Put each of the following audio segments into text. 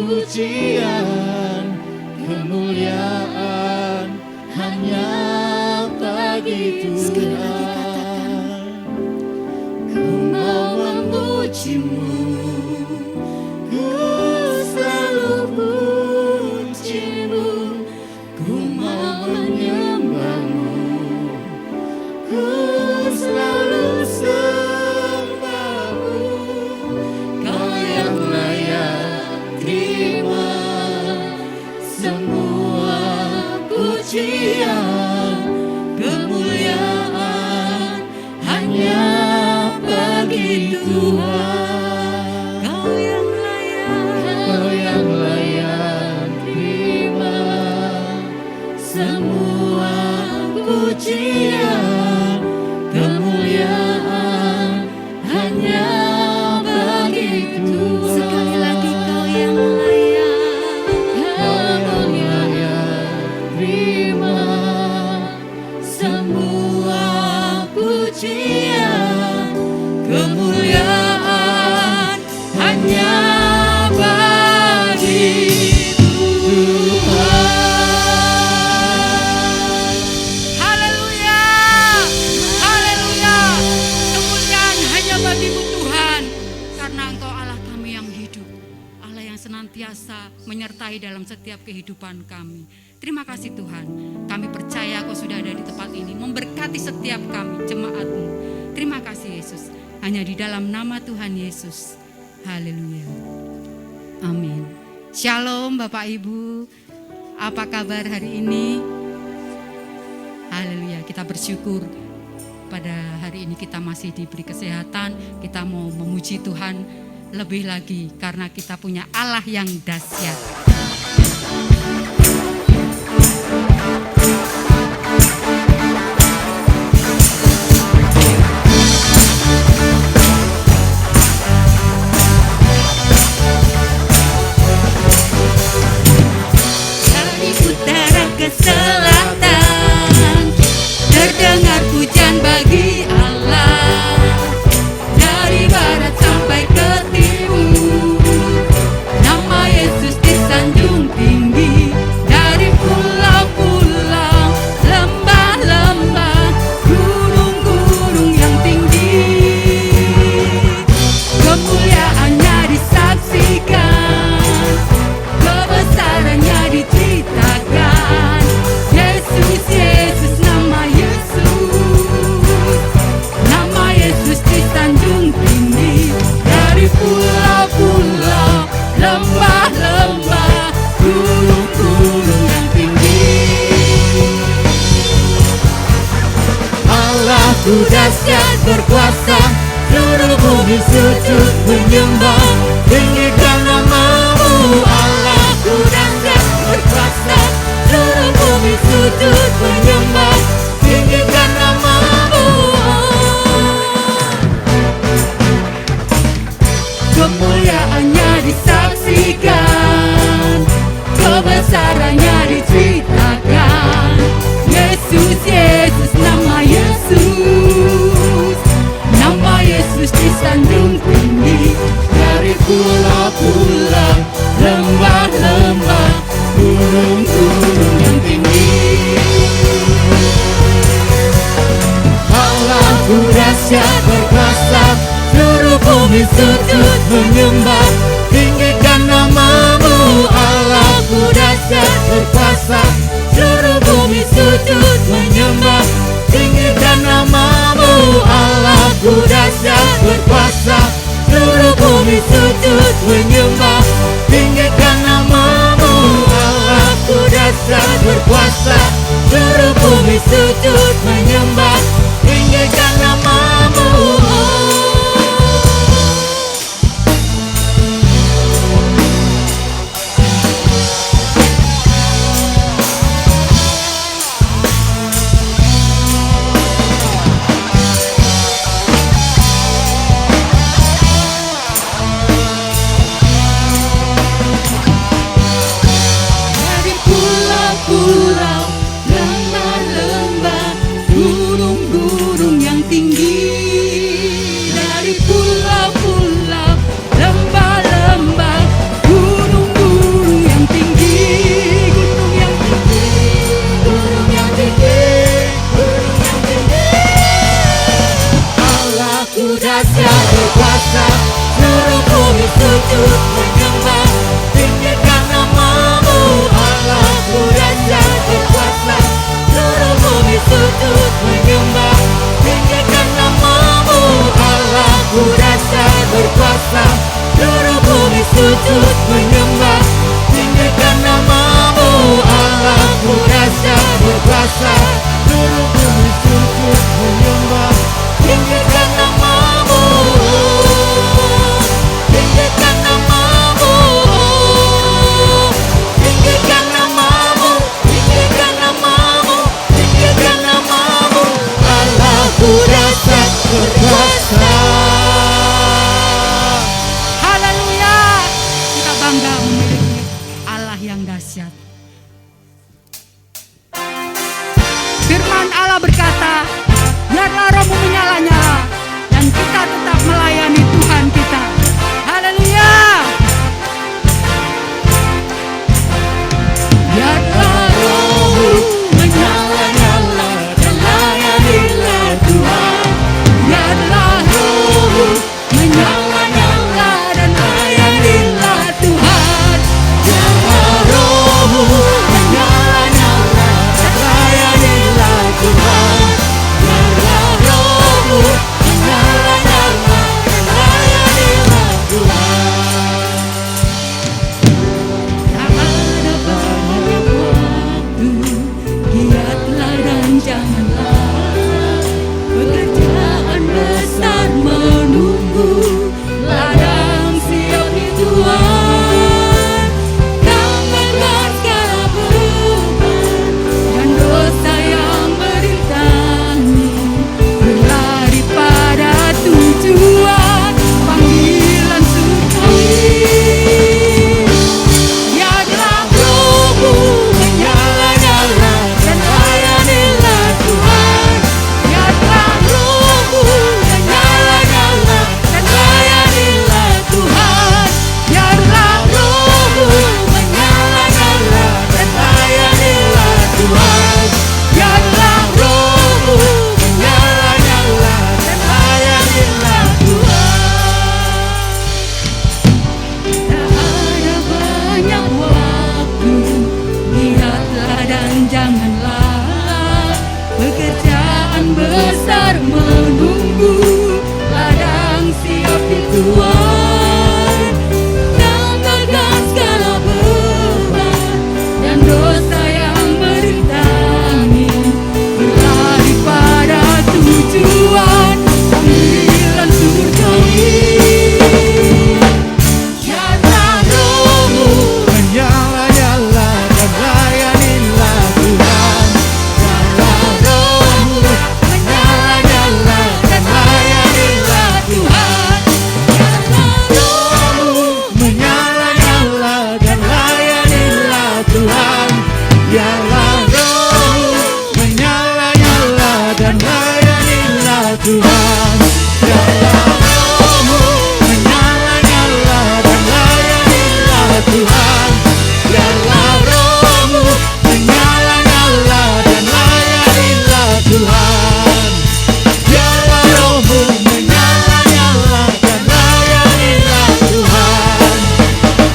pujian, kemuliaan hanya bagi Tuhan. Ku mau memujimu, ku selalu pujimu, ku mau menyembahmu, ku selalu sembahmu. Kau yang layak terima semua pujian, kemuliaan hanya bagi Tuhan. Kau yang layak terima semua pujian, kemuliaan hanya bagi Tuhan. Sekali lagi kau yang layak. Kau yang layak terima semua pujian, kemuliaan hanya bagi Tuhan. Haleluya, haleluya. Kemuliaan hanya bagimu Tuhan, karena Engkau Allah kami yang hidup, Allah yang senantiasa menyertai dalam setiap kehidupan kami. Terima kasih Tuhan, kami percaya Kau sudah ada di tempat ini, memberkati setiap kami, jemaat-Mu. Terima kasih Yesus, hanya di dalam nama Tuhan Yesus. Haleluya, amin. Shalom Bapak Ibu, apa kabar hari ini? Haleluya, kita bersyukur pada hari ini kita masih diberi kesehatan. Kita mau memuji Tuhan lebih lagi karena kita punya Allah yang dahsyat. Dari utara ke selatan terdengar pujian bagi Allah. Dari barat sampai ke timur nama Yesus disanjung tinggi. Dari pulau-pulau, lembah-lembah, gunung-gunung yang tinggi, kemuliaannya disaksikan, kebesarannya diceritakan. Yesus, Yesus, nama Yesus disanjung tinggi. Dari pulau-pulau, lembah-lembah, gunung-gunung yang tinggi. Allahku dahsyat berkuasa, seluruh bumi sujud menyembah, tinggikan namamu. Allahku dahsyat berkuasa, seluruh bumi sujud menyembah, tinggikan namamu. Kemuliaannya disaksikan, kebesarannya diceritakan. Yesus, Yesus, nama Yesus disanjung tinggi. Dari pulau-pulau, lembah-lembah, gunung-gunung yang tinggi. Allahku dahsyat berkuasa, seluruh bumi sujud menyembah, tinggikan namamu. Allahku dahsyat berkuasa, seluruh bumi sujud menyembah, tinggikan namamu. Allahku dahsyat berkuasa, seluruh bumi sujud menyembah, tinggikan namamu. Allahku dahsyat berkuasa, seluruh bumi sujud menyembah, tinggikan namamu. Dari pulau-pulau, lembah-lembah, bangga memiliki Allah yang dahsyat. Firman Allah berkata, biarlah rohmu menyala-nyala dan kita tetap melayani Tuhan kita. Haleluya. Biarlah rohmu menyala-nyala dan layanilah Tuhan. Biarlah rohmu menyala-nyala dan layanilah Tuhan. Biarlah rohmu menyala-nyala dan layanilah Tuhan. Biarlah rohmu menyala-nyala dan layanilah Tuhan. Tak ada banyak waktu, giatlah dan janganlah pekerjaan besar menunggu, ladang siap di Tuhan. Tanggalkan segala beban dan dosa yang merintangi, berlari pada tujuan panggilan surgawi. Biarlah rohmu menyala-nyala dan layanilah Tuhan. Biarlah rohmu menyala-nyala dan layanilah Tuhan. Biarlah rohmu menyala-nyala dan layanilah Tuhan. Biarlah rohmu menyala-nyala dan layanilah Tuhan. Tak ada banyak waktu, lihatlah dan janganlah pekerjaan besar menunggu, ladang siap di Tuhan. Tanggalkan segala beban dan dosa yang merintangi, berlari pada tujuan panggilan surgawi. Biarlah rohmu Menyala-nyala dan layanilah Tuhan. Biarlah rohmu menyala-nyala dan layanilah Tuhan. Biarlah rohmu Menyala-nyala dan layanilah Tuhan. Biarlah rohmu menyala-nyala dan layanilah Tuhan. Biarlah rohmu menyala-nyala dan layanilah Tuhan. Biarlah rohmu menyala-nyala dan layanilah Tuhan. Biarlah rohmu menyala-nyala dan layanilah Tuhan.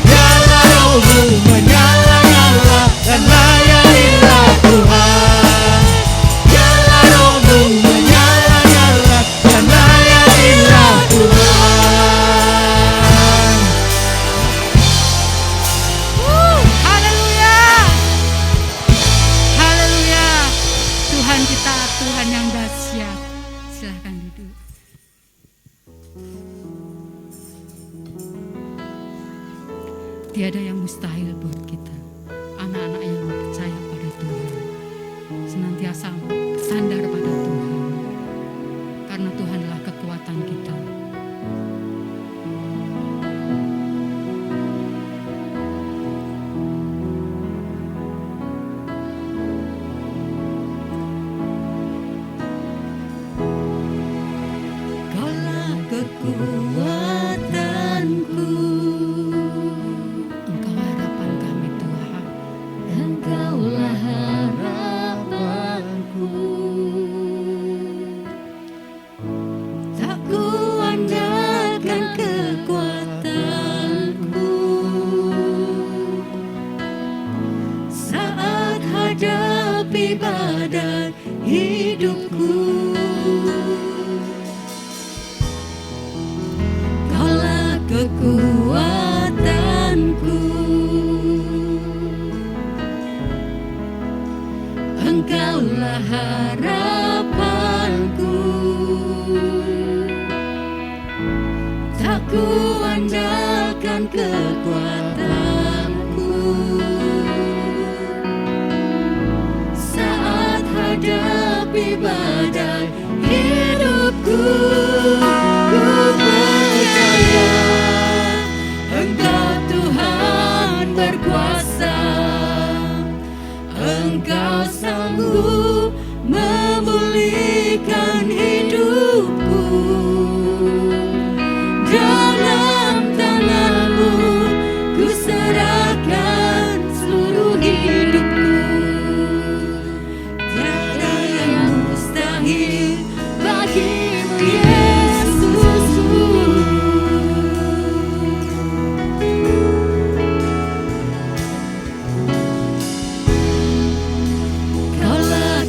Biarlah rohmu menyala-nyala dan layanilah Tuhan. Biarlah rohmu menyala-nyala dan layanilah Tuhan. Haleluya. Haleluya. Tuhan kita Tuhan yang dahsyat. Silahkan duduk. Tiada yang mustahil buat kita, anak-anak yang percaya pada Tuhan, senantiasa bersandar pada Tuhan, karena Tuhanlah kekuatan kita. Kaulah kekuatanku, Engkau harapan kami Tuhan. Engkaulah harapanku, tak kuandalkan kekuatanku saat hadapi badai hidupku. Kaulah kekuatanku, Engkaulah harapanku, tak kuandalkan kekuatanku saat hadapi badai hidupku. Ku percaya Engkau Tuhan berkuasa, Engkau sanggup memulihkan hidupku. Dalam tangan-Mu ku serahkan seluruh hidupku. Tiada yang mustahil bagimu, Yesusku. Kaulah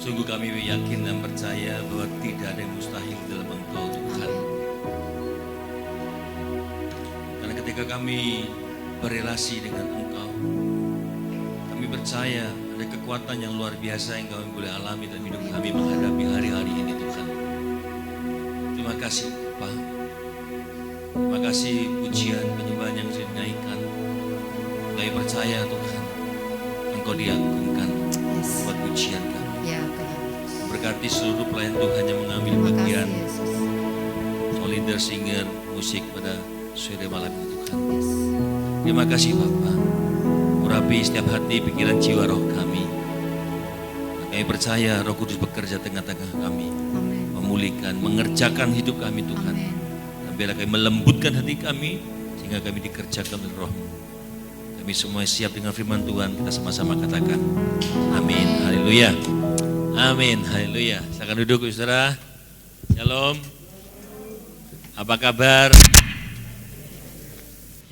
Sungguh kami yakin dan percaya bahwa tidak ada yang mustahil dalam Engkau Tuhan. Karena ketika kami berelasi dengan Engkau, kami percaya ada kekuatan yang luar biasa yang kami boleh alami dalam hidup kami menghadapi hari-hari ini Tuhan. Terima kasih Pak. Terima kasih pujian penyembahan yang sudah dinaikkan. Kami percaya Tuhan, Engkau diagungkan buat pujian kami. Ya Tuhan. Berkati seluruh pelayan Tuhan yang mengambil Terima bagian kasih Yesus. leader, singer, musik pada sore malam ini Tuhan. Yes. Terima kasih Bapak. Urapi setiap hati, pikiran, jiwa, roh kami. Kami percaya Roh Kudus bekerja tengah-tengah kami. Amin. Memulihkan, mengerjakan hidup kami Tuhan. Amin. Dan biarlah kami melembutkan hati kami sehingga kami dikerjakan oleh Roh-Mu. Kami semua siap dengan firman Tuhan. Kita sama-sama katakan amin. Haleluya. Amin. Haleluya. Silakan duduk saudara. Shalom. Apa kabar?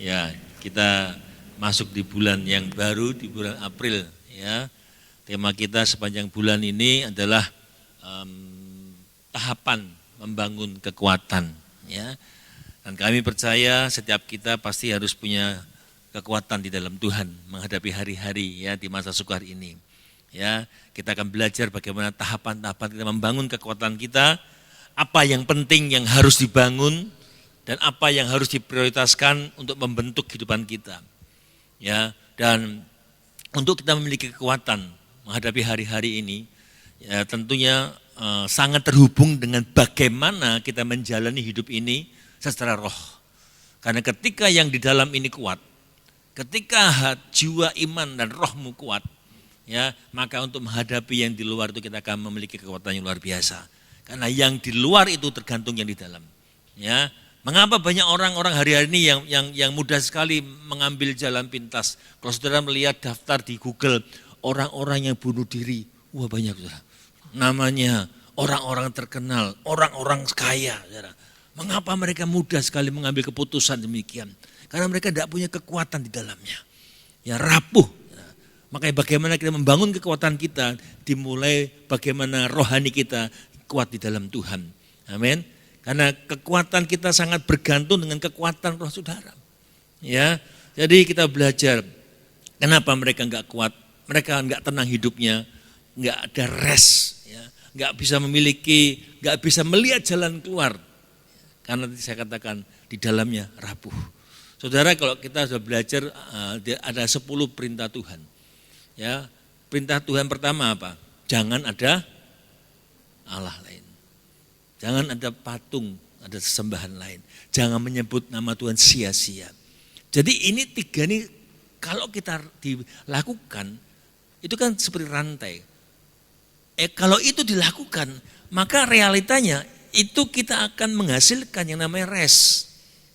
Ya, kita masuk di bulan yang baru, di bulan April ya. Tema kita sepanjang bulan ini adalah tahapan membangun kekuatan ya. Dan kami percaya setiap kita pasti harus punya kekuatan di dalam Tuhan menghadapi hari-hari ya di masa sukar ini. Ya, kita akan belajar bagaimana tahapan-tahapan kita membangun kekuatan kita, apa yang penting yang harus dibangun dan apa yang harus diprioritaskan untuk membentuk kehidupan kita. Ya, dan untuk kita memiliki kekuatan menghadapi hari-hari ini, ya tentunya sangat terhubung dengan bagaimana kita menjalani hidup ini secara roh. Karena ketika yang di dalam ini kuat, ketika jiwa, iman dan rohmu kuat, ya maka untuk menghadapi yang di luar itu kita akan memiliki kekuatan yang luar biasa. Karena yang di luar itu tergantung yang di dalam. Ya, mengapa banyak orang-orang hari-hari ini yang mudah sekali mengambil jalan pintas? Kalau saudara melihat daftar di Google orang-orang yang bunuh diri, wah banyak saudara. Namanya orang-orang terkenal, orang-orang kaya, saudara. Mengapa mereka mudah sekali mengambil keputusan demikian? Karena mereka tidak punya kekuatan di dalamnya. Ya rapuh. Makanya bagaimana kita membangun kekuatan kita dimulai bagaimana rohani kita kuat di dalam Tuhan. Amin. Karena kekuatan kita sangat bergantung dengan kekuatan roh saudara. Ya, jadi kita belajar kenapa mereka enggak kuat, mereka enggak tenang hidupnya, enggak ada rest, ya, enggak bisa memiliki, enggak bisa melihat jalan keluar. Karena tadi saya katakan di dalamnya rapuh. Saudara, kalau kita sudah belajar ada 10 perintah Tuhan. Ya, perintah Tuhan pertama apa? Jangan ada Allah lain. Jangan ada patung, ada sesembahan lain. Jangan menyebut nama Tuhan sia-sia. Jadi ini 3 ini kalau kita dilakukan, itu kan seperti rantai. Kalau itu dilakukan, maka realitanya itu kita akan menghasilkan yang namanya rest.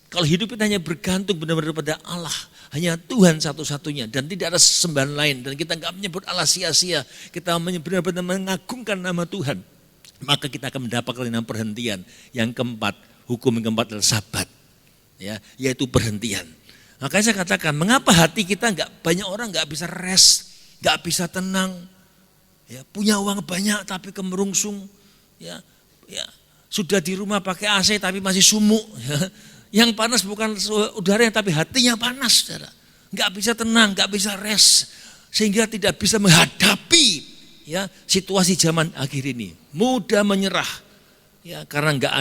Kalau hidup kita hanya bergantung benar-benar pada Allah, hanya Tuhan satu-satunya dan tidak ada sembahan lain, dan kita enggak menyebut Allah sia-sia, kita benar-benar mengagungkan nama Tuhan, maka kita akan mendapatkan perhentian. Yang keempat, hukum yang keempat adalah sabat, ya, yaitu perhentian. Makanya saya katakan, mengapa hati kita banyak orang enggak bisa rest, enggak bisa tenang, ya, punya uang banyak tapi kemerungsung, ya, sudah di rumah pakai AC tapi masih sumuk, ya. Yang panas bukan udaranya tapi hatinya panas, saudara. Enggak bisa tenang, enggak bisa rest, sehingga tidak bisa menghadapi ya situasi zaman akhir ini. Mudah menyerah, ya, karena enggak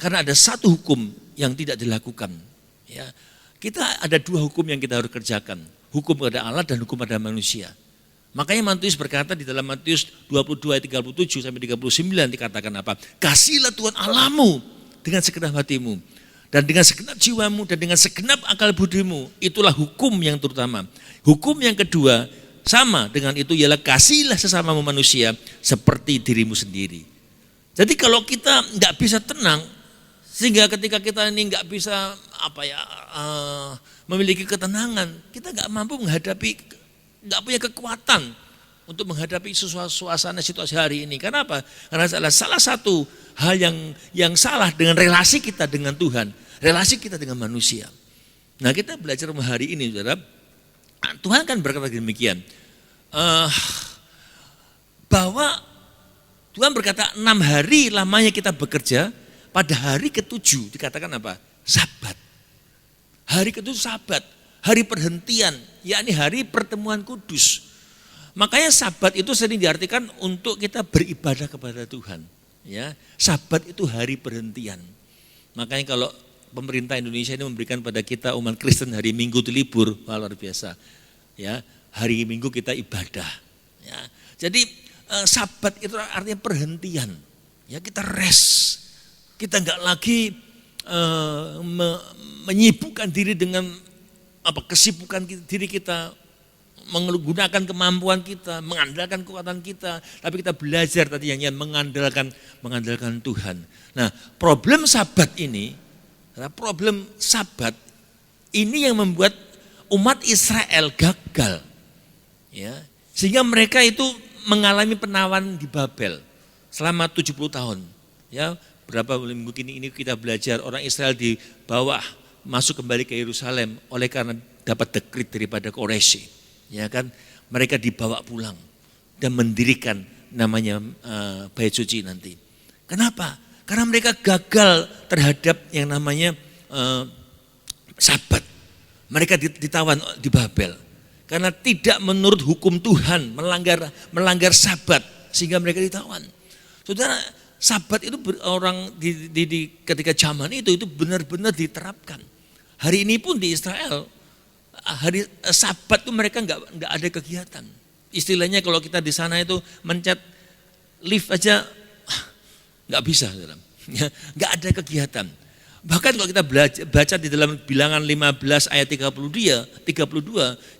karena ada satu hukum yang tidak dilakukan. Ya, kita ada 2 hukum yang kita harus kerjakan, hukum kepada Allah dan hukum pada manusia. Makanya Matius berkata di dalam Matius 22 ayat 37 sampai 39 dikatakan apa? Kasihlah Tuhan Allahmu dengan segenap hatimu dan dengan segenap jiwamu dan dengan segenap akal budimu. Itulah hukum yang terutama. Hukum yang kedua sama dengan itu ialah kasihlah sesamamu manusia seperti dirimu sendiri. Jadi kalau kita enggak bisa tenang, sehingga ketika kita ini enggak bisa memiliki ketenangan, kita enggak mampu menghadapi, enggak punya kekuatan untuk menghadapi suasana situasi hari ini. Kenapa? Karena salah satu hal yang salah dengan relasi kita dengan Tuhan, relasi kita dengan manusia. Nah, kita belajar hari ini, saudara. Tuhan kan berkata demikian. bahwa Tuhan berkata 6 hari lamanya kita bekerja, pada hari ke-7 dikatakan apa? Sabat. Hari ke-7 sabat, hari perhentian, yakni hari pertemuan kudus. Makanya sabat itu sering diartikan untuk kita beribadah kepada Tuhan. Ya, sabat itu hari perhentian. Makanya kalau pemerintah Indonesia ini memberikan pada kita umat Kristen hari Minggu itu libur, luar biasa. Ya, hari Minggu kita ibadah. Ya, jadi sabat itu artinya perhentian. Ya, kita rest. Kita enggak lagi menyibukkan diri dengan kesibukan diri kita, menggunakan kemampuan kita, mengandalkan kekuatan kita, tapi kita belajar tadi yang mengandalkan Tuhan. Nah, problem sabat ini yang membuat umat Israel gagal, ya, sehingga mereka itu mengalami penawan di Babel selama 70 tahun. Ya, berapa minggu ini kita belajar orang Israel dibawa masuk kembali ke Yerusalem oleh karena dapat dekrit daripada Quraisy. Ya kan, mereka dibawa pulang dan mendirikan namanya Bait Suci nanti. Kenapa? Karena mereka gagal terhadap yang namanya sabat. Mereka ditawan di Babel karena tidak menurut hukum Tuhan, melanggar sabat, sehingga mereka ditawan. Saudara, sabat itu orang ketika zaman itu benar-benar diterapkan. Hari ini pun di Israel hari sabat itu mereka nggak ada kegiatan. Istilahnya kalau kita di sana itu mencet lift aja nggak bisa, nggak ada kegiatan. Bahkan kalau kita baca di dalam Bilangan 15 ayat 32,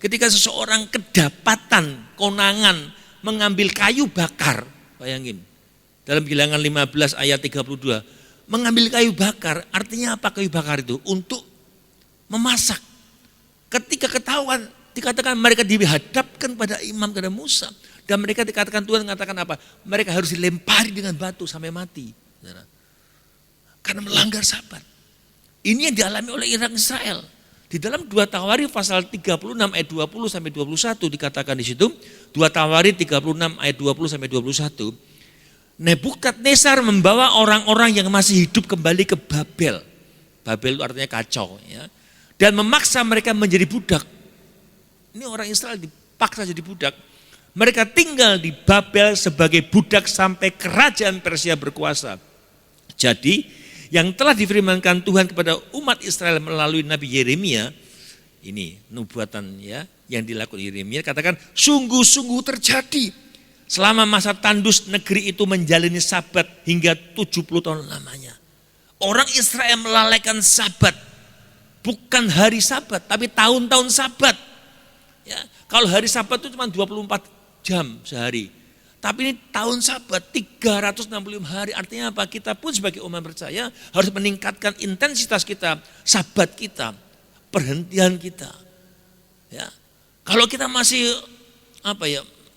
ketika seseorang kedapatan konangan mengambil kayu bakar, bayangin. Dalam Bilangan 15 ayat 32, mengambil kayu bakar, artinya apa kayu bakar itu? Untuk memasak. Ketika ketahuan, dikatakan mereka dihadapkan pada imam, kepada Musa. Dan mereka dikatakan, Tuhan mengatakan apa? Mereka harus dilempari dengan batu sampai mati. Karena melanggar sabat. Ini yang dialami oleh orang Israel. Di dalam 2 Tawarikh pasal 36 ayat 20 sampai 21 dikatakan di situ, 2 Tawarikh 36 ayat 20 sampai 21, Nebukadnezar membawa orang-orang yang masih hidup kembali ke Babel. Babel itu artinya kacau, ya. Dan memaksa mereka menjadi budak. Ini orang Israel dipaksa jadi budak. Mereka tinggal di Babel sebagai budak sampai kerajaan Persia berkuasa. Jadi yang telah difirmankan Tuhan kepada umat Israel melalui Nabi Yeremia, ini nubuatan ya yang dilakukan Yeremia, katakan sungguh-sungguh terjadi. Selama masa tandus negeri itu menjalani sabat hingga 70 tahun lamanya. Orang Israel melalaikan sabat. Bukan hari sabat, tapi tahun-tahun sabat. Ya, kalau hari sabat itu cuma 24 jam sehari. Tapi ini tahun sabat, 365 hari. Artinya apa? Kita pun sebagai umat percaya harus meningkatkan intensitas kita, sabat kita, perhentian kita. Ya, kalau kita masih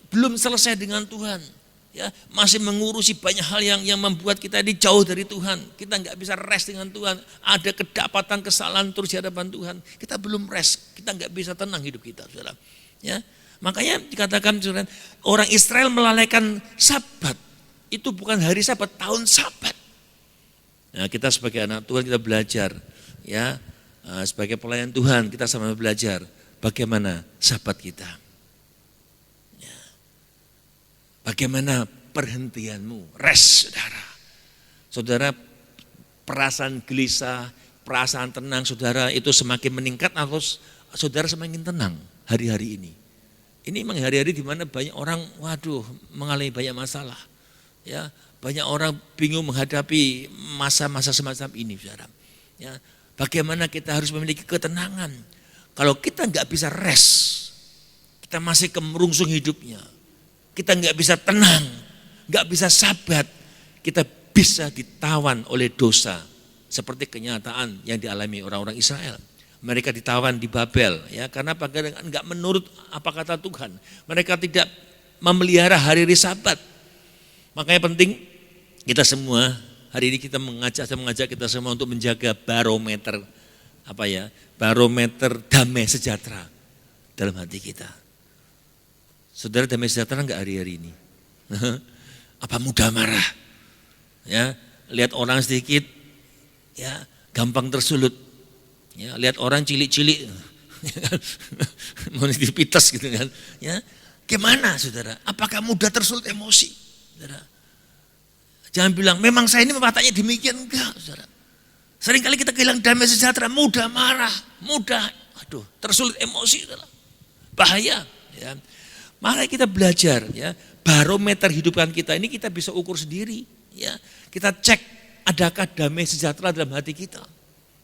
belum selesai dengan Tuhan, ya, masih mengurusi banyak hal yang membuat kita ini jauh dari Tuhan. Kita nggak bisa rest dengan Tuhan. Ada kedapatan kesalahan terus di hadapan Tuhan. Kita belum rest. Kita nggak bisa tenang hidup kita, saudara. Ya, makanya dikatakan saudara, orang Israel melalaikan sabat. Itu bukan hari sabat, tahun sabat. Nah, kita sebagai anak Tuhan kita belajar, ya, sebagai pelayan Tuhan kita sama belajar bagaimana sabat kita. Bagaimana perhentianmu, rest saudara. Saudara, perasaan gelisah, perasaan tenang saudara itu semakin meningkat atau saudara semakin tenang hari-hari ini. Ini memang hari-hari di mana banyak orang, mengalami banyak masalah. Ya, banyak orang bingung menghadapi masa-masa semacam ini saudara. Ya, bagaimana kita harus memiliki ketenangan. Kalau kita nggak bisa rest, kita masih kemerungsung hidupnya. Kita nggak bisa tenang, nggak bisa sabat, kita bisa ditawan oleh dosa. Seperti kenyataan yang dialami orang-orang Israel. Mereka ditawan di Babel, ya, karena nggak menurut apa kata Tuhan. Mereka tidak memelihara hari-hari sabat. Makanya penting kita semua, hari ini saya mengajak kita semua untuk menjaga barometer, barometer damai sejahtera dalam hati kita. Saudara damai sejahtera enggak hari-hari ini? Apa mudah marah? Ya, lihat orang sedikit, ya gampang tersulut. Ya, lihat orang cilik-cilik, mau dipitas gitu kan. Ya, gimana saudara? Apakah mudah tersulut emosi? Saudara, jangan bilang memang saya ini wataknya demikian, enggak saudara. Seringkali kita kehilangan damai sejahtera, mudah marah, mudah, tersulut emosi, saudara. Bahaya. Ya. Maka kita belajar, ya, barometer hidupan kita ini kita bisa ukur sendiri. Ya. Kita cek adakah damai sejahtera dalam hati kita.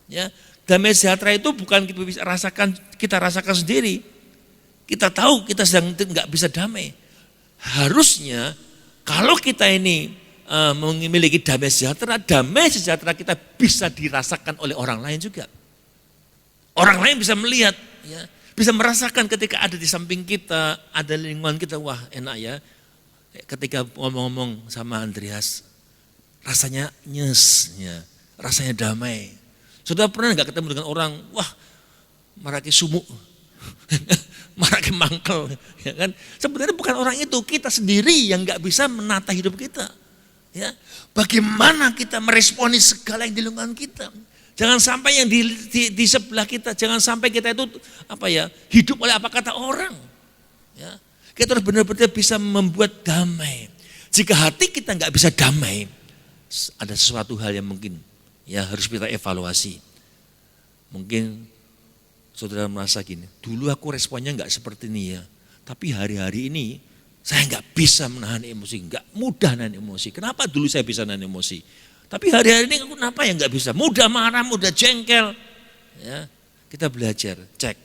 Ya. Damai sejahtera itu bukan kita rasakan sendiri. Kita tahu kita sedang nggak bisa damai. Harusnya kalau kita ini memiliki damai sejahtera kita bisa dirasakan oleh orang lain juga. Orang lain bisa melihat, ya, bisa merasakan ketika ada di samping kita, ada lingkungan kita, wah enak ya. Ketika ngomong-ngomong sama Andreas, rasanya nyes, ya, rasanya damai. Saudara pernah nggak ketemu dengan orang, wah maraki sumuk, maraki mangkel, ya kan? Sebenarnya bukan orang itu, kita sendiri yang nggak bisa menata hidup kita. Ya, bagaimana kita meresponi segala yang di lingkungan kita? Jangan sampai yang di sebelah kita, jangan sampai kita itu hidup oleh apa kata orang. Ya, kita harus benar-benar bisa membuat damai. Jika hati kita nggak bisa damai, ada sesuatu hal yang mungkin ya harus kita evaluasi. Mungkin saudara merasa gini, dulu aku responnya nggak seperti ini ya, tapi hari-hari ini saya nggak bisa menahan emosi, nggak mudah nahan emosi. Kenapa dulu saya bisa nahan emosi? Tapi hari-hari ini aku kenapa ya nggak bisa? Mudah marah, mudah jengkel. Ya, kita belajar, cek.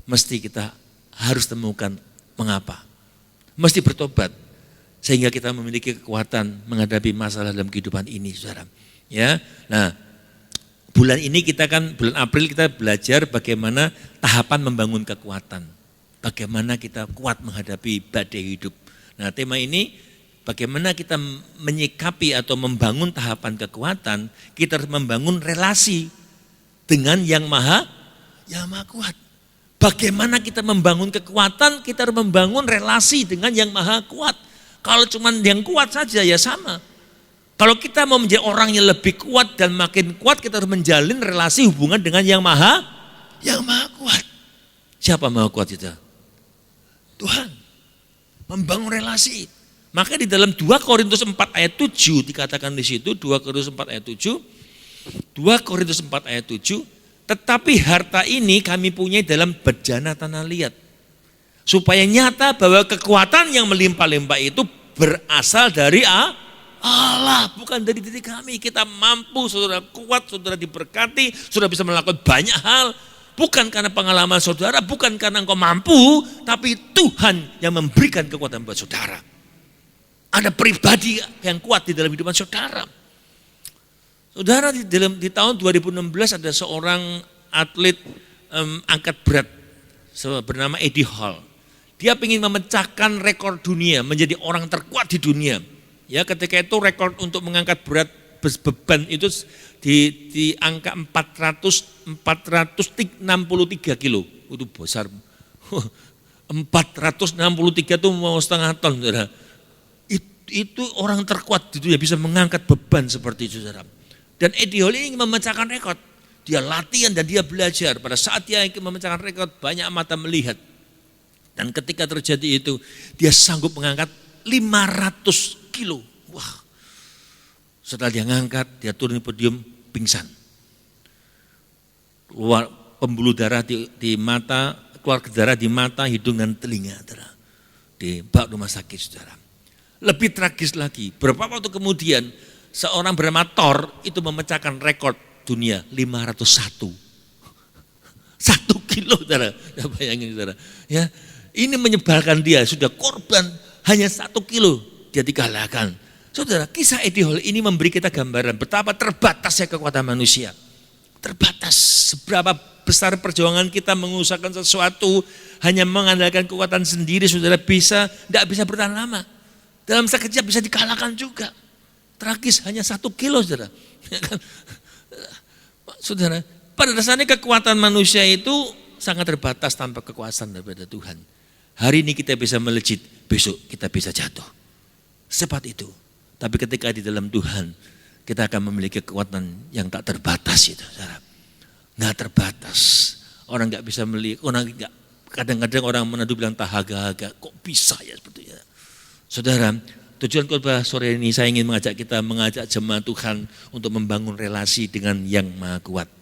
Mesti kita harus temukan mengapa. Mesti bertobat sehingga kita memiliki kekuatan menghadapi masalah dalam kehidupan ini, saudara. Ya, nah bulan ini bulan April kita belajar bagaimana tahapan membangun kekuatan. Bagaimana kita kuat menghadapi badai hidup. Nah, tema ini bagaimana kita menyikapi atau membangun tahapan kekuatan, kita harus membangun relasi dengan yang maha kuat. Bagaimana kita membangun kekuatan, kita harus membangun relasi dengan yang maha kuat. Kalau cuma yang kuat saja ya sama. Kalau kita mau menjadi orang yang lebih kuat dan makin kuat, kita harus menjalin relasi hubungan dengan yang maha kuat. Siapa maha kuat kita? Tuhan. Membangun relasi. Maka di dalam 2 Korintus 4 ayat 7 dikatakan di situ, 2 Korintus 4 ayat 7, 2 Korintus 4 ayat 7, tetapi harta ini kami punya dalam bejana tanah liat. Supaya nyata bahwa kekuatan yang melimpah-limpah itu berasal dari Allah, bukan dari diri kami. Kita mampu, saudara kuat, saudara diberkati, saudara bisa melakukan banyak hal. Bukan karena pengalaman saudara, bukan karena engkau mampu, tapi Tuhan yang memberikan kekuatan buat saudara. Ada pribadi yang kuat di dalam kehidupan saudara. Saudara, di tahun 2016 ada seorang atlet angkat berat bernama Eddie Hall. Dia ingin memecahkan rekor dunia, menjadi orang terkuat di dunia. Ya, ketika itu rekor untuk mengangkat berat beban itu di angka 463 kilo. Itu besar. 463 itu mau setengah ton, saudara. Itu orang terkuat itu ya, bisa mengangkat beban seperti itu, saudara. Dan Eddie Hall ingin memecahkan rekor. Dia latihan dan dia belajar. Pada saat dia ingin memecahkan rekor, banyak mata melihat. Dan ketika terjadi itu, dia sanggup mengangkat 500 kilo. Wah. Setelah dia ngangkat, dia turun di podium, pingsan. Keluar pembuluh darah di mata, keluar darah di mata, hidung dan telinga, saudara. Dibawa rumah sakit, saudara. Lebih tragis lagi, beberapa waktu kemudian seorang bernama Thor itu memecahkan rekor dunia 501. 1 kilo, saudara. Ya, bayangin, saudara. Ya, ini menyebalkan dia, sudah korban hanya 1 kilo dia dikalahkan. Saudara, kisah Eddie Hall ini memberi kita gambaran betapa terbatasnya kekuatan manusia. Terbatas, seberapa besar perjuangan kita mengusahakan sesuatu hanya mengandalkan kekuatan sendiri, saudara, tidak bisa bertahan lama. Dalam sekejap bisa dikalahkan juga. Tragis, hanya 1 kilo, saudara. Saudara, pada dasarnya kekuatan manusia itu sangat terbatas tanpa kekuasaan daripada Tuhan. Hari ini kita bisa melejit, besok kita bisa jatuh. Secepat itu. Tapi ketika di dalam Tuhan, kita akan memiliki kekuatan yang tak terbatas itu, saudara. Nggak terbatas. Orang nggak bisa melihat, kadang-kadang orang menuduh bilang tahaga-haga, kok bisa ya seperti itu. Saudara, tujuan khotbah sore ini saya ingin mengajak jemaat Tuhan untuk membangun relasi dengan yang Maha Kuat.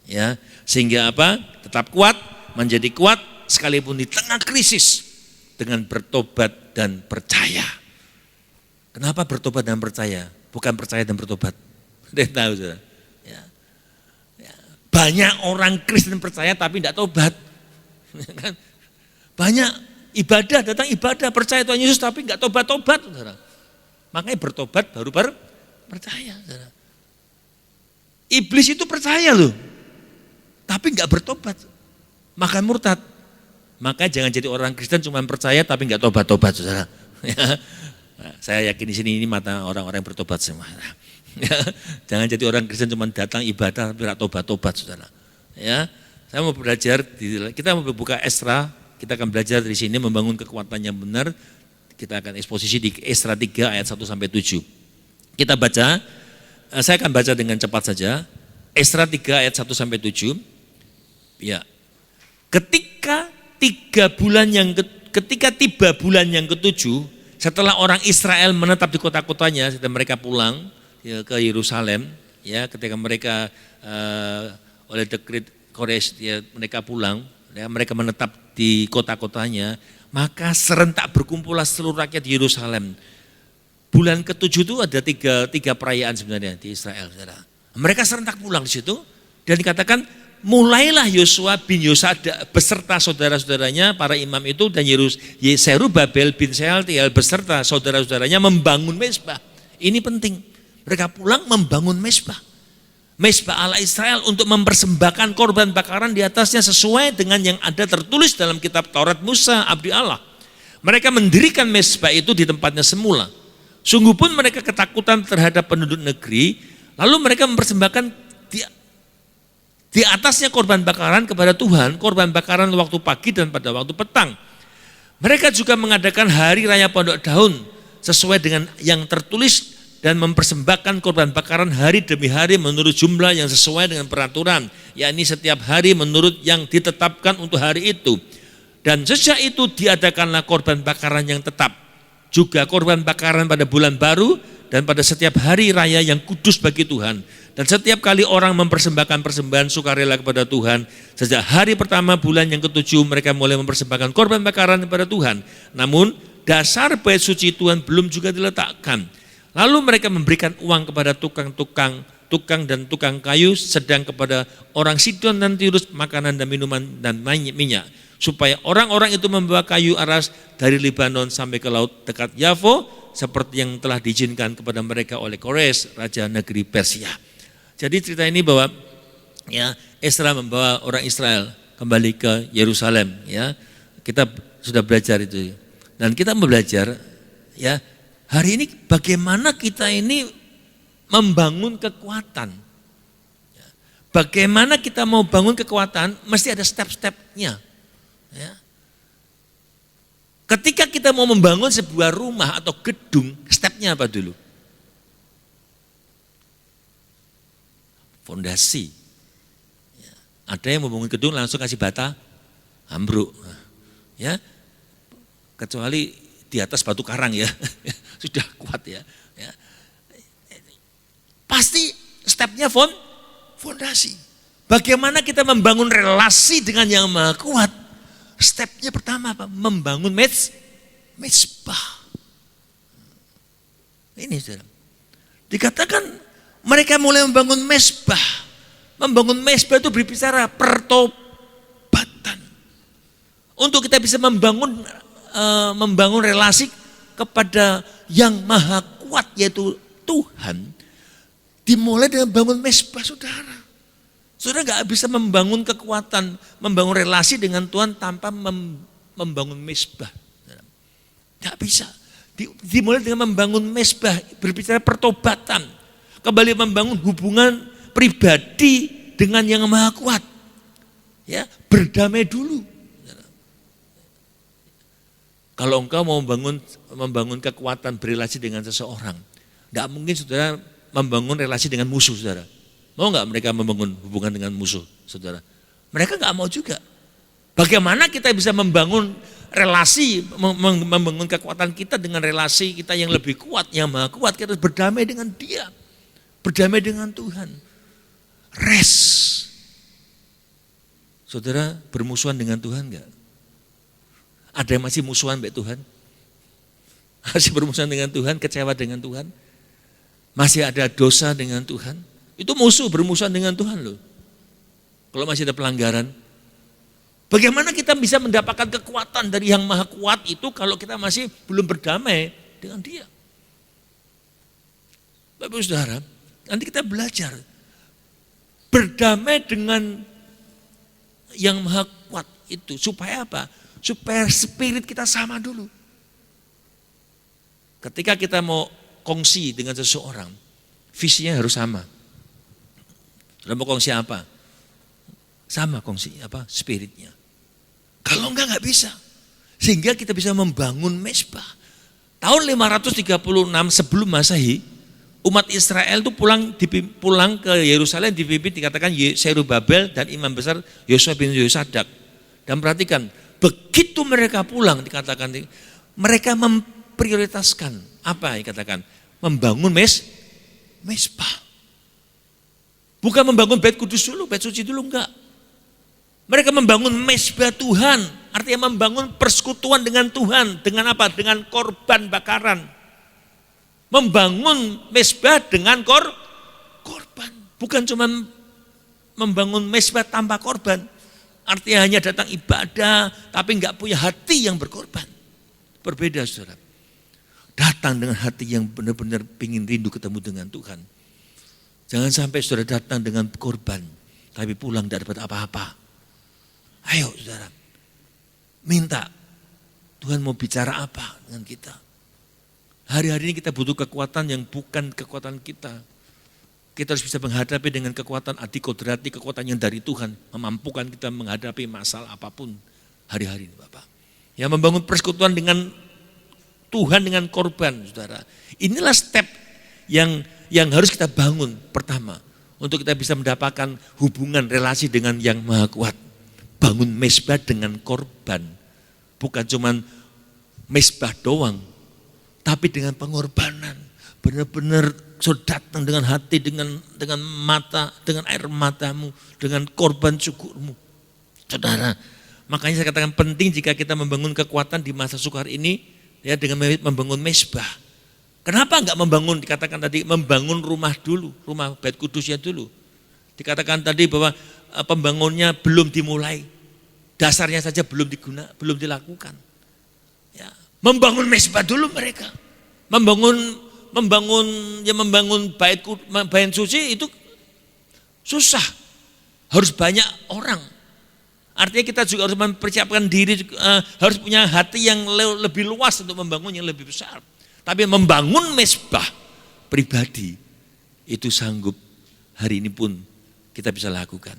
Ya, sehingga apa? Tetap kuat, menjadi kuat sekalipun di tengah krisis dengan bertobat dan percaya. Kenapa bertobat dan percaya? Bukan percaya dan bertobat. Dia tahu saudara. Ya. Banyak orang Kristen percaya tapi tidak tobat. Banyak ibadah, datang ibadah, percaya Tuhan Yesus tapi enggak tobat-tobat, saudara. Makanya bertobat baru percaya, saudara. Iblis itu percaya loh, tapi enggak bertobat, maka murtad. Makanya jangan jadi orang Kristen cuma percaya tapi enggak tobat-tobat, saudara. Nah, saya yakin di sini ini mata orang-orang yang bertobat semua. Jangan jadi orang Kristen cuma datang ibadah tapi enggak tobat-tobat, saudara. Ya, saya mau belajar, kita mau buka Esra, kita akan belajar dari sini membangun kekuatan yang benar. Kita akan eksposisi di Esra 3 ayat 1 sampai 7. Kita baca, saya akan baca dengan cepat saja. Esra 3 ayat 1 sampai 7. Ya. Ketika tiba bulan yang ketujuh, setelah orang Israel menetap di kota-kotanya, setelah mereka pulang ya, ke Yerusalem, ya, ketika mereka oleh dekret Kores ya, mereka pulang, ya, mereka menetap di kota-kotanya, maka serentak berkumpullah seluruh rakyat di Yerusalem. Bulan ketujuh itu ada tiga perayaan sebenarnya di Israel. Saudara. Mereka serentak pulang di situ dan dikatakan mulailah Yosua bin Yosada beserta saudara-saudaranya para imam itu dan Zerubabel bin Sealtiel beserta saudara-saudaranya membangun mezbah. Ini penting. Mereka pulang membangun mezbah. Mezbah Allah Israel untuk mempersembahkan korban bakaran di atasnya sesuai dengan yang ada tertulis dalam kitab Taurat Musa abdi Allah. Mereka mendirikan mezbah itu di tempatnya semula. Sungguh pun mereka ketakutan terhadap penduduk negeri, lalu mereka mempersembahkan di atasnya korban bakaran kepada Tuhan, korban bakaran waktu pagi dan pada waktu petang. Mereka juga mengadakan hari raya pondok daun sesuai dengan yang tertulis dan mempersembahkan korban bakaran hari demi hari menurut jumlah yang sesuai dengan peraturan, yakni setiap hari menurut yang ditetapkan untuk hari itu. Dan sejak itu diadakanlah korban bakaran yang tetap, juga korban bakaran pada bulan baru dan pada setiap hari raya yang kudus bagi Tuhan. Dan setiap kali orang mempersembahkan persembahan sukarela kepada Tuhan, sejak hari pertama bulan yang ketujuh mereka mulai mempersembahkan korban bakaran kepada Tuhan. Namun dasar bait suci Tuhan belum juga diletakkan. Lalu mereka memberikan uang kepada tukang dan tukang kayu, sedang kepada orang Sidon dan Tirus makanan dan minuman dan minyak, supaya orang-orang itu membawa kayu aras dari Libanon sampai ke laut dekat Yafo, seperti yang telah diizinkan kepada mereka oleh Kores, raja negeri Persia. Jadi cerita ini bahwa ya Esra membawa orang Israel kembali ke Yerusalem, ya. Kita sudah belajar itu. Dan kita mau belajar ya hari ini bagaimana kita ini membangun kekuatan. Bagaimana kita mau bangun kekuatan mesti ada step-stepnya. Ya. Ketika kita mau membangun sebuah rumah atau gedung, stepnya apa dulu? Fondasi. Ya. Ada yang membangun gedung langsung kasih bata, ambruk. Ya. Kecuali di atas batu karang ya, sudah kuat ya. Ya. Pasti stepnya fondasi. Bagaimana kita membangun relasi dengan yang Maha Kuat? Stepnya pertama apa? Membangun mezbah. Ini saudara. Dikatakan mereka mulai membangun mezbah. Membangun mezbah itu berbicara pertobatan. Untuk kita bisa membangun relasi kepada yang Maha Kuat yaitu Tuhan, dimulai dengan bangun mezbah, saudara. Saudara gak bisa membangun kekuatan, membangun relasi dengan Tuhan tanpa membangun mezbah. Gak bisa. Dimulai dengan membangun mezbah, berbicara pertobatan. Kembali membangun hubungan pribadi dengan yang Maha Kuat. Ya, berdamai dulu. Kalau engkau mau membangun kekuatan berelasi dengan seseorang, tidak mungkin saudara membangun relasi dengan musuh saudara. Mau nggak mereka membangun hubungan dengan musuh saudara? Mereka nggak mau juga. Bagaimana kita bisa membangun relasi, membangun kekuatan kita dengan relasi kita yang lebih kuat, yang maha kuat, kita harus berdamai dengan dia. Berdamai dengan Tuhan. Rest. Saudara bermusuhan dengan Tuhan enggak? Ada yang masih musuhan dengan Tuhan? Masih bermusuhan dengan Tuhan, kecewa dengan Tuhan? Masih ada dosa dengan Tuhan? Itu musuh, bermusuhan dengan Tuhan loh. Kalau masih ada pelanggaran. Bagaimana kita bisa mendapatkan kekuatan dari yang maha kuat itu kalau kita masih belum berdamai dengan dia? Bapak saudara, nanti kita belajar. Berdamai dengan yang maha kuat itu. Supaya apa? Supaya spirit kita sama dulu. Ketika kita mau kongsi dengan seseorang, visinya harus sama. Sudah mau kongsi apa? Sama kongsi apa? Spiritnya. Kalau enggak bisa. Sehingga kita bisa membangun mezbah. Tahun 536 sebelum Masehi, umat Israel itu pulang ke Yerusalem dipimpin dikatakan Zerubabel dan imam besar Yosua bin Yosadak. Dan perhatikan, begitu mereka pulang dikatakan mereka memprioritaskan apa yang dikatakan? Membangun mezbah. Bukan membangun bait kudus dulu, bait suci dulu enggak. Mereka membangun mezbah Tuhan, artinya membangun persekutuan dengan Tuhan. Dengan apa? Dengan korban bakaran. Membangun mezbah dengan korban. Bukan cuma membangun mezbah tanpa korban. Artinya hanya datang ibadah, tapi enggak punya hati yang berkorban. Berbeda saudara. Datang dengan hati yang benar-benar ingin rindu ketemu dengan Tuhan. Jangan sampai saudara datang dengan korban, tapi pulang tidak dapat apa-apa. Ayo saudara, minta Tuhan mau bicara apa dengan kita. Hari-hari ini kita butuh kekuatan yang bukan kekuatan kita. Kita harus bisa menghadapi dengan kekuatan adikodrati, kekuatan yang dari Tuhan. Memampukan kita menghadapi masalah apapun hari-hari ini Bapak. Yang membangun persekutuan dengan Tuhan dengan korban saudara. Inilah step yang harus kita bangun pertama. Untuk kita bisa mendapatkan hubungan relasi dengan yang maha kuat. Bangun mezbah dengan korban. Bukan cuma mezbah doang. Tapi dengan pengorbanan. Benar-benar saudara datang dengan hati, dengan mata, dengan air matamu, dengan korban syukurmu. Saudara, makanya saya katakan penting jika kita membangun kekuatan di masa sukar ini, ya dengan membangun mezbah. Kenapa enggak membangun, dikatakan tadi, membangun rumah dulu, rumah bait kudusnya dulu. Dikatakan tadi bahwa pembangunnya belum dimulai, dasarnya saja belum dilakukan. Ya, membangun mezbah dulu mereka, membangun bait suci itu susah, harus banyak orang. Artinya kita juga harus mempersiapkan diri, harus punya hati yang lebih luas untuk membangun yang lebih besar. Tapi membangun mezbah pribadi itu sanggup hari ini pun kita bisa lakukan.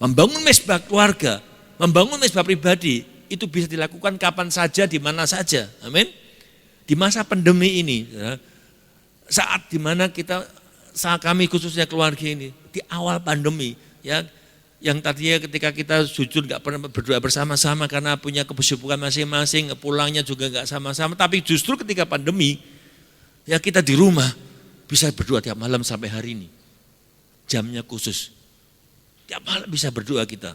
Membangun mezbah keluarga, membangun mezbah pribadi itu bisa dilakukan kapan saja, di mana saja. Amin. Di masa pandemi ini, saat dimana saat kami khususnya keluarga ini di awal pandemi, ya, yang tadinya ketika kita sujud nggak pernah berdoa bersama-sama karena punya kesibukan masing-masing, pulangnya juga nggak sama-sama. Tapi justru ketika pandemi, ya kita di rumah bisa berdoa tiap malam sampai hari ini. Jamnya khusus, tiap malam bisa berdoa kita.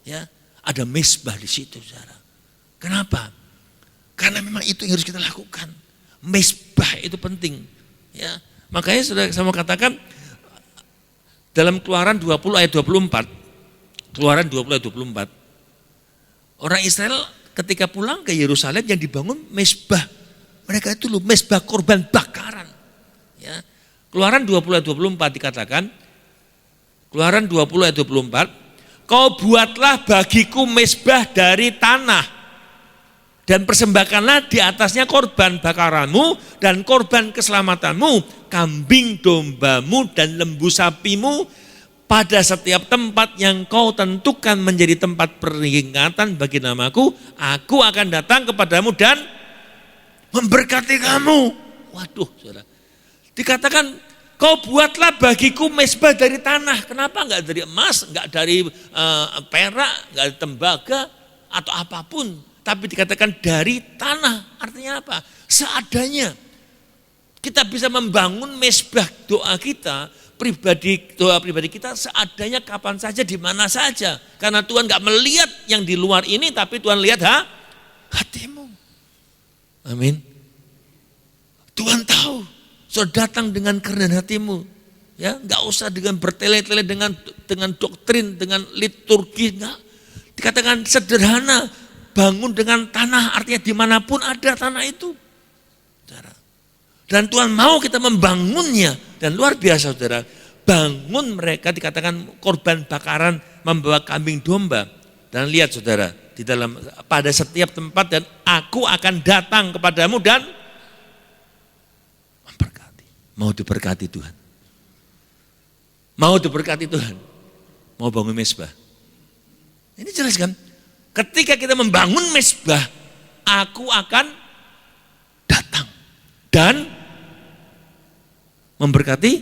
Ya, ada mezbah di situ, saudara. Kenapa? Karena memang itu yang harus kita lakukan. Mezbah itu penting. Ya, makanya saya mau katakan dalam Keluaran 20 ayat 24. Keluaran 20 ayat 24. Orang Israel ketika pulang ke Yerusalem yang dibangun mezbah. Mereka itu loh mezbah korban bakaran. Ya. Keluaran 20 ayat 24 dikatakan, Keluaran 20 ayat 24, kau buatlah bagiku mezbah dari tanah. Dan persembahkanlah di atasnya korban bakaranmu dan korban keselamatanmu, kambing dombamu dan lembu sapimu pada setiap tempat yang kau tentukan menjadi tempat peringatan bagi namaku. Aku akan datang kepadamu dan memberkati kamu. Waduh, saudara. Dikatakan, kau buatlah bagiku mezbah dari tanah. Kenapa enggak dari emas, enggak dari perak, enggak dari tembaga atau apapun. Tapi dikatakan dari tanah. Artinya apa? Seadanya. Kita bisa membangun mezbah doa kita, doa pribadi kita seadanya kapan saja, di mana saja. Karena Tuhan enggak melihat yang di luar ini, tapi Tuhan lihat hatimu. Amin. Tuhan tahu, saudara datang dengan kerendahan hatimu, ya, nggak usah dengan bertele-tele dengan doktrin, dengan liturgi, nggak. Dikatakan sederhana, bangun dengan tanah, artinya dimanapun ada tanah itu, saudara. Dan Tuhan mau kita membangunnya, dan luar biasa, saudara. Bangun mereka, dikatakan korban bakaran membawa kambing domba, dan lihat, saudara, di dalam pada setiap tempat, dan aku akan datang kepadamu dan mau diberkati Tuhan. Mau diberkati Tuhan. Mau bangun mezbah. Ini jelas kan? Ketika kita membangun mezbah, aku akan datang dan memberkati.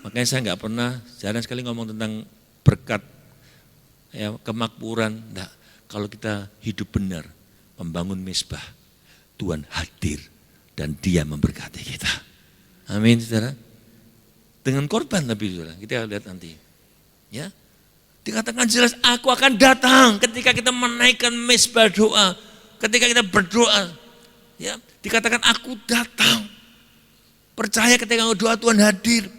Makanya saya enggak pernah, jarang sekali ngomong tentang berkat, ya, kemakmuran. Enggak. Kalau kita hidup benar, membangun mezbah, Tuhan hadir dan Dia memberkati kita. Amin, saudara. Dengan korban tapi, saudara, kita lihat nanti. Ya, dikatakan jelas, aku akan datang ketika kita menaikkan mezbah doa, ketika kita berdoa. Ya, dikatakan aku datang. Percaya ketika doa Tuhan hadir,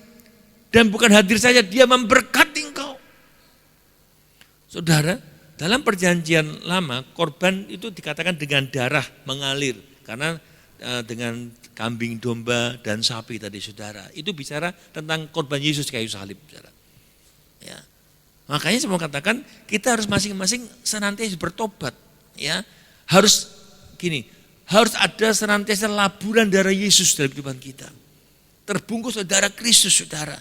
dan bukan hadir saja, Dia memberkati engkau. Saudara, dalam perjanjian lama korban itu dikatakan dengan darah mengalir, karena dengan kambing domba dan sapi tadi, saudara. Itu bicara tentang korban Yesus kayu salib, saudara. Ya. Makanya saya mau katakan kita harus masing-masing senantiasa bertobat, ya. Harus gini, harus ada senantiasa laburan darah Yesus dalam kehidupan kita. Terbungkus oleh darah Kristus, saudara.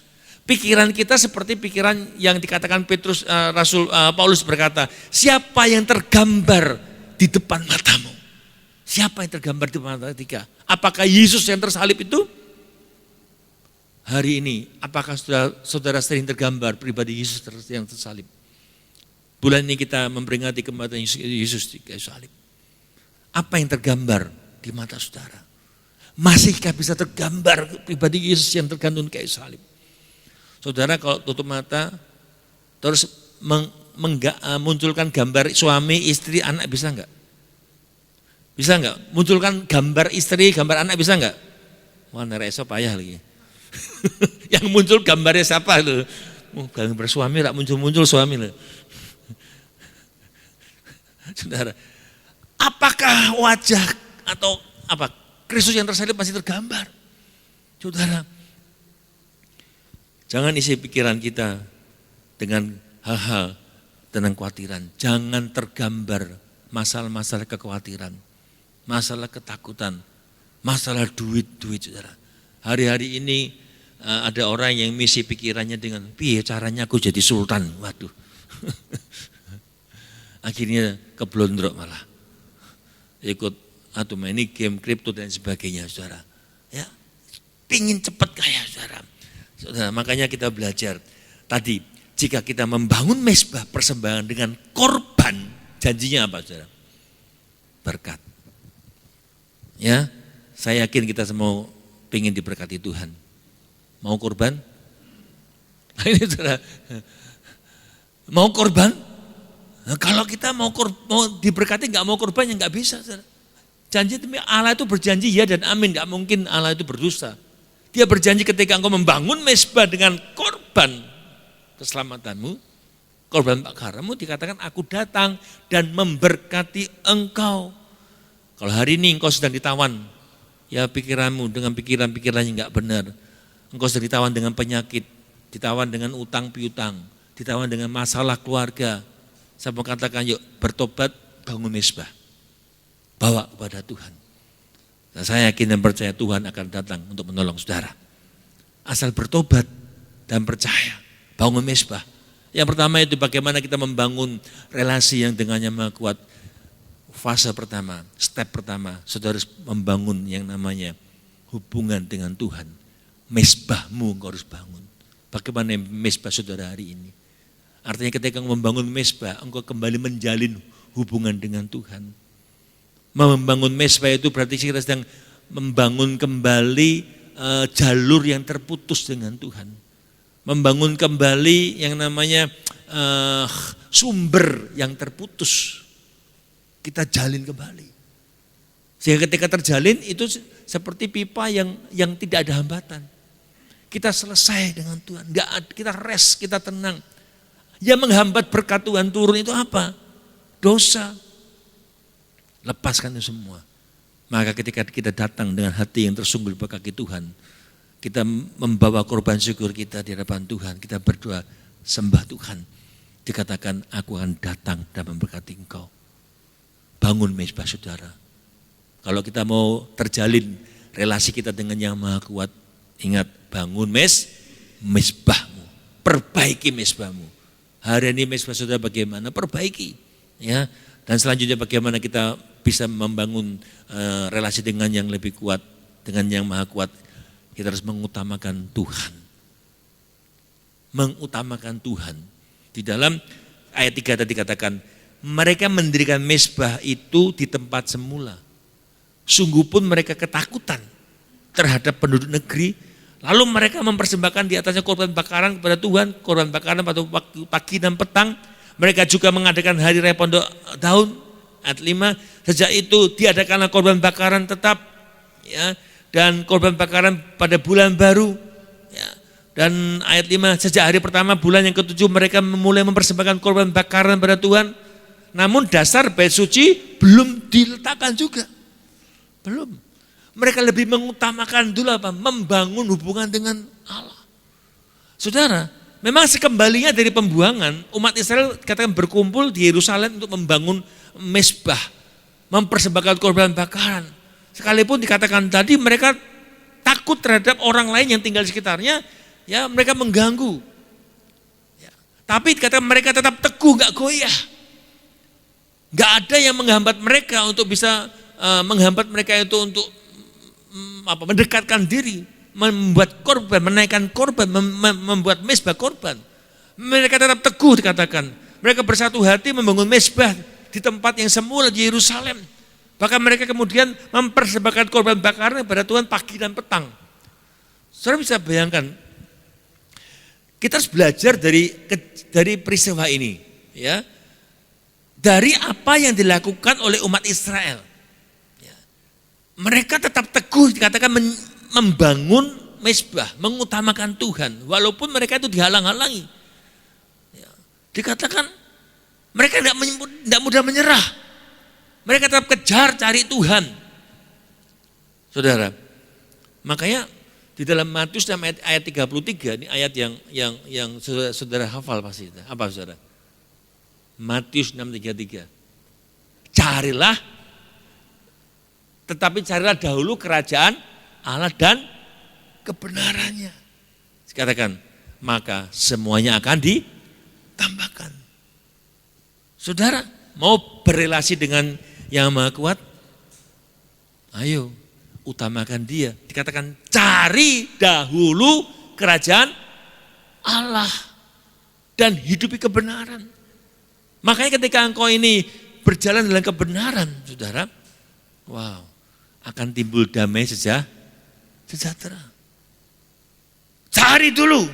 Pikiran kita seperti pikiran yang dikatakan Petrus, Rasul Paulus berkata, siapa yang tergambar di depan matamu? Siapa yang tergambar di depan mata ketika? Apakah Yesus yang tersalib itu? Hari ini, apakah saudara sering tergambar pribadi Yesus yang tersalib? Bulan ini kita memperingati kematian Yesus di kayu salib. Apa yang tergambar di mata saudara? Masihkah bisa tergambar pribadi Yesus yang tergantung kayu salib? Saudara kalau tutup mata, terus munculkan gambar suami, istri, anak, bisa enggak? Bisa enggak? Munculkan gambar istri, gambar anak, bisa enggak? Wah, nereso payah lagi. Yang muncul gambarnya siapa itu? Gambar suami, tak muncul suami loh. Saudara, apakah wajah atau apa Kristus yang tersalib masih tergambar? Saudara, jangan isi pikiran kita dengan hal-hal tentang kekhawatiran. Jangan tergambar masalah-masalah kekhawatiran, masalah ketakutan, masalah duit, saudara. Hari-hari ini ada orang yang misi pikirannya dengan, piye caranya aku jadi sultan, waduh. Akhirnya keblondrok malah. Ikut atau main game, kripto dan sebagainya, saudara. Ya, pingin cepat kaya, saudara. Saudara, makanya kita belajar tadi, jika kita membangun mezbah persembahan dengan korban, janjinya apa, saudara? Berkat. Ya, saya yakin kita semua ingin diberkati Tuhan. Mau korban? Nah, ini saudara. Mau korban? Nah, kalau kita mau diberkati nggak mau korban ya nggak bisa, saudara. Janji Allah itu berjanji ya dan amin, nggak mungkin Allah itu berdusta. Dia berjanji ketika engkau membangun mezbah dengan korban keselamatanmu, korban bakaranmu, dikatakan aku datang dan memberkati engkau. Kalau hari ini engkau sedang ditawan, ya pikiranmu dengan pikiran-pikiran yang nggak benar, engkau sedang ditawan dengan penyakit, ditawan dengan utang piutang, ditawan dengan masalah keluarga. Saya mau katakan yuk bertobat, bangun mezbah, bawa kepada Tuhan. Dan saya yakin dan percaya Tuhan akan datang untuk menolong saudara. Asal bertobat dan percaya, bangun mezbah. Yang pertama itu bagaimana kita membangun relasi yang dengannya maha kuat. fase pertama, step pertama, saudara harus membangun yang namanya hubungan dengan Tuhan. Mezbahmu engkau harus bangun. Bagaimana mezbah saudara hari ini? Artinya ketika engkau membangun mezbah, engkau kembali menjalin hubungan dengan Tuhan. Membangun mezbah itu berarti kita sedang membangun kembali jalur yang terputus dengan Tuhan. Membangun kembali yang namanya sumber yang terputus. Kita jalin kembali. Sehingga ketika terjalin itu seperti pipa yang tidak ada hambatan. Kita selesai dengan Tuhan, kita rest, kita tenang. Yang menghambat berkat Tuhan turun itu apa? Dosa. Lepaskan itu semua. Maka ketika kita datang dengan hati yang tersungguh di kaki Tuhan, kita membawa korban syukur kita di hadapan Tuhan, kita berdoa, sembah Tuhan. Dikatakan, aku akan datang dan memberkati engkau. Bangun mezbah saudara. Kalau kita mau terjalin relasi kita dengan yang maha kuat, ingat, bangun mezbahmu, perbaiki mezbahmu. Hari ini mezbah saudara bagaimana? Perbaiki. Ya. Dan selanjutnya bagaimana kita bisa membangun relasi dengan yang lebih kuat, dengan yang maha kuat. Kita harus mengutamakan Tuhan. Mengutamakan Tuhan. Di dalam ayat 3 tadi katakan, mereka mendirikan mezbah itu di tempat semula. Sungguh pun mereka ketakutan terhadap penduduk negeri. Lalu mereka mempersembahkan di atasnya korban bakaran kepada Tuhan, korban bakaran pada waktu pagi dan petang. Mereka juga mengadakan hari raya pondok daun, ayat 5. Sejak itu diadakanlah korban bakaran tetap, ya, dan korban bakaran pada bulan baru. Ya. Dan ayat 5, sejak hari pertama bulan yang ke-7 mereka mulai mempersembahkan korban bakaran pada Tuhan. Namun dasar bait suci belum diletakkan juga. Belum. Mereka lebih mengutamakan dulu apa? Membangun hubungan dengan Allah. Saudara, memang sekembalinya dari pembuangan, umat Israel katakan berkumpul di Yerusalem untuk membangun mezbah, mempersembahkan korban bakaran. Sekalipun dikatakan tadi mereka takut terhadap orang lain yang tinggal di sekitarnya, ya mereka mengganggu. Ya. Tapi dikatakan mereka tetap teguh, gak goyah. Gak ada yang menghambat mereka untuk bisa menghambat mereka itu untuk mendekatkan diri, membuat korban, menaikkan korban, membuat mezbah korban. Mereka tetap teguh dikatakan. Mereka bersatu hati membangun mezbah di tempat yang semula di Yerusalem. Bahkan mereka kemudian mempersembahkan korban bakaran kepada Tuhan pagi dan petang. Saudara bisa bayangkan, kita harus belajar dari peristiwa ini, ya, dari apa yang dilakukan oleh umat Israel. Ya. Mereka tetap teguh dikatakan membangun mezbah, mengutamakan Tuhan, walaupun mereka itu dihalang-halangi. Ya. Dikatakan mereka tidak mudah menyerah. Mereka tetap kejar cari Tuhan. Saudara, makanya di dalam Matius ayat 33, ini ayat yang saudara hafal pasti. Apa saudara? Matius 6:33. Carilah, tetapi carilah dahulu kerajaan Allah dan kebenarannya. Dikatakan, maka semuanya akan ditambahkan. Saudara, mau berrelasi dengan yang maha kuat? Ayo, utamakan dia. Dikatakan cari dahulu kerajaan Allah dan hidupi kebenaran. Makanya ketika engkau ini berjalan dalam kebenaran, saudara, wow, akan timbul damai sejahtera. Cari dulu.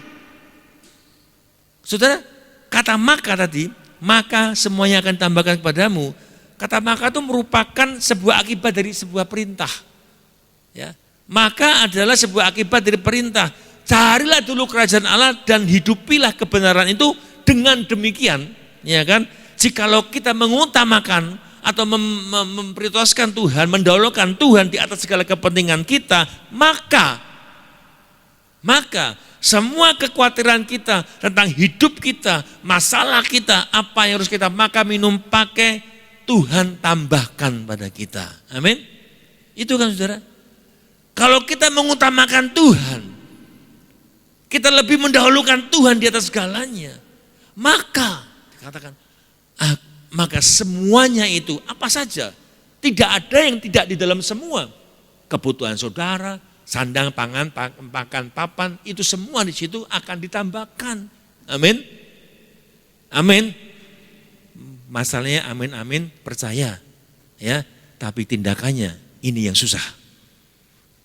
Saudara, kata maka tadi, maka semuanya akan tambahkan kepadamu. Kata maka itu merupakan sebuah akibat dari sebuah perintah. Ya, maka adalah sebuah akibat dari perintah. Carilah dulu kerajaan Allah dan hidupilah kebenaran itu. Dengan demikian, ya kan? Jikalau kita mengutamakan atau memprioritaskan Tuhan, mendahulukan Tuhan di atas segala kepentingan kita, maka semua kekhawatiran kita tentang hidup kita, masalah kita, apa yang harus kita makan, minum, pakai, Tuhan tambahkan pada kita. Amin. Itu kan saudara. Kalau kita mengutamakan Tuhan, kita lebih mendahulukan Tuhan di atas segalanya, maka dikatakan maka semuanya itu apa saja, tidak ada yang tidak di dalam semua. Kebutuhan saudara, sandang, pangan, pakan, papan, itu semua di situ akan ditambahkan. Amin. Amin. Masalahnya amin, amin, percaya. Ya, tapi tindakannya ini yang susah.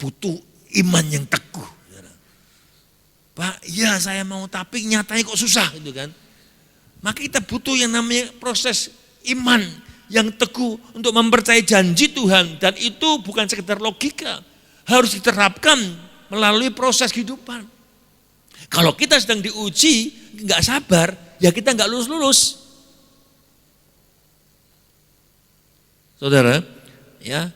Butuh iman yang teguh. Pak, ya saya mau, tapi nyatanya kok susah gitu kan. Maka kita butuh yang namanya proses iman yang teguh untuk mempercayai janji Tuhan. Dan itu bukan sekedar logika, harus diterapkan melalui proses kehidupan. Kalau kita sedang diuji, nggak sabar, ya kita nggak lulus-lulus. Saudara, ya,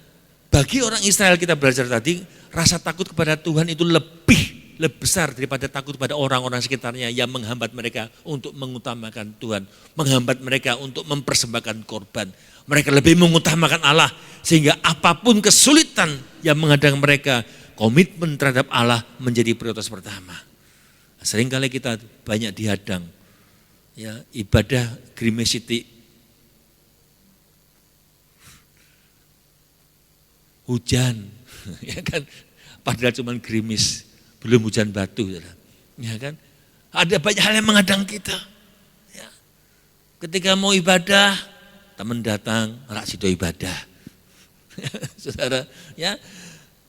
bagi orang Israel kita belajar tadi, rasa takut kepada Tuhan itu lebih besar daripada takut pada orang-orang sekitarnya yang menghambat mereka untuk mengutamakan Tuhan, menghambat mereka untuk mempersembahkan korban. Mereka lebih mengutamakan Allah, sehingga apapun kesulitan yang menghadang mereka, komitmen terhadap Allah menjadi prioritas pertama. Seringkali kita banyak dihadang, ya, ibadah grimacity, hujan, ya kan, padahal cuma gerimis. Belum hujan batu, ya kan? Ada banyak hal yang menghadang kita. Ya. Ketika mau ibadah, teman datang, rak sido ibadah, saudara. Ya,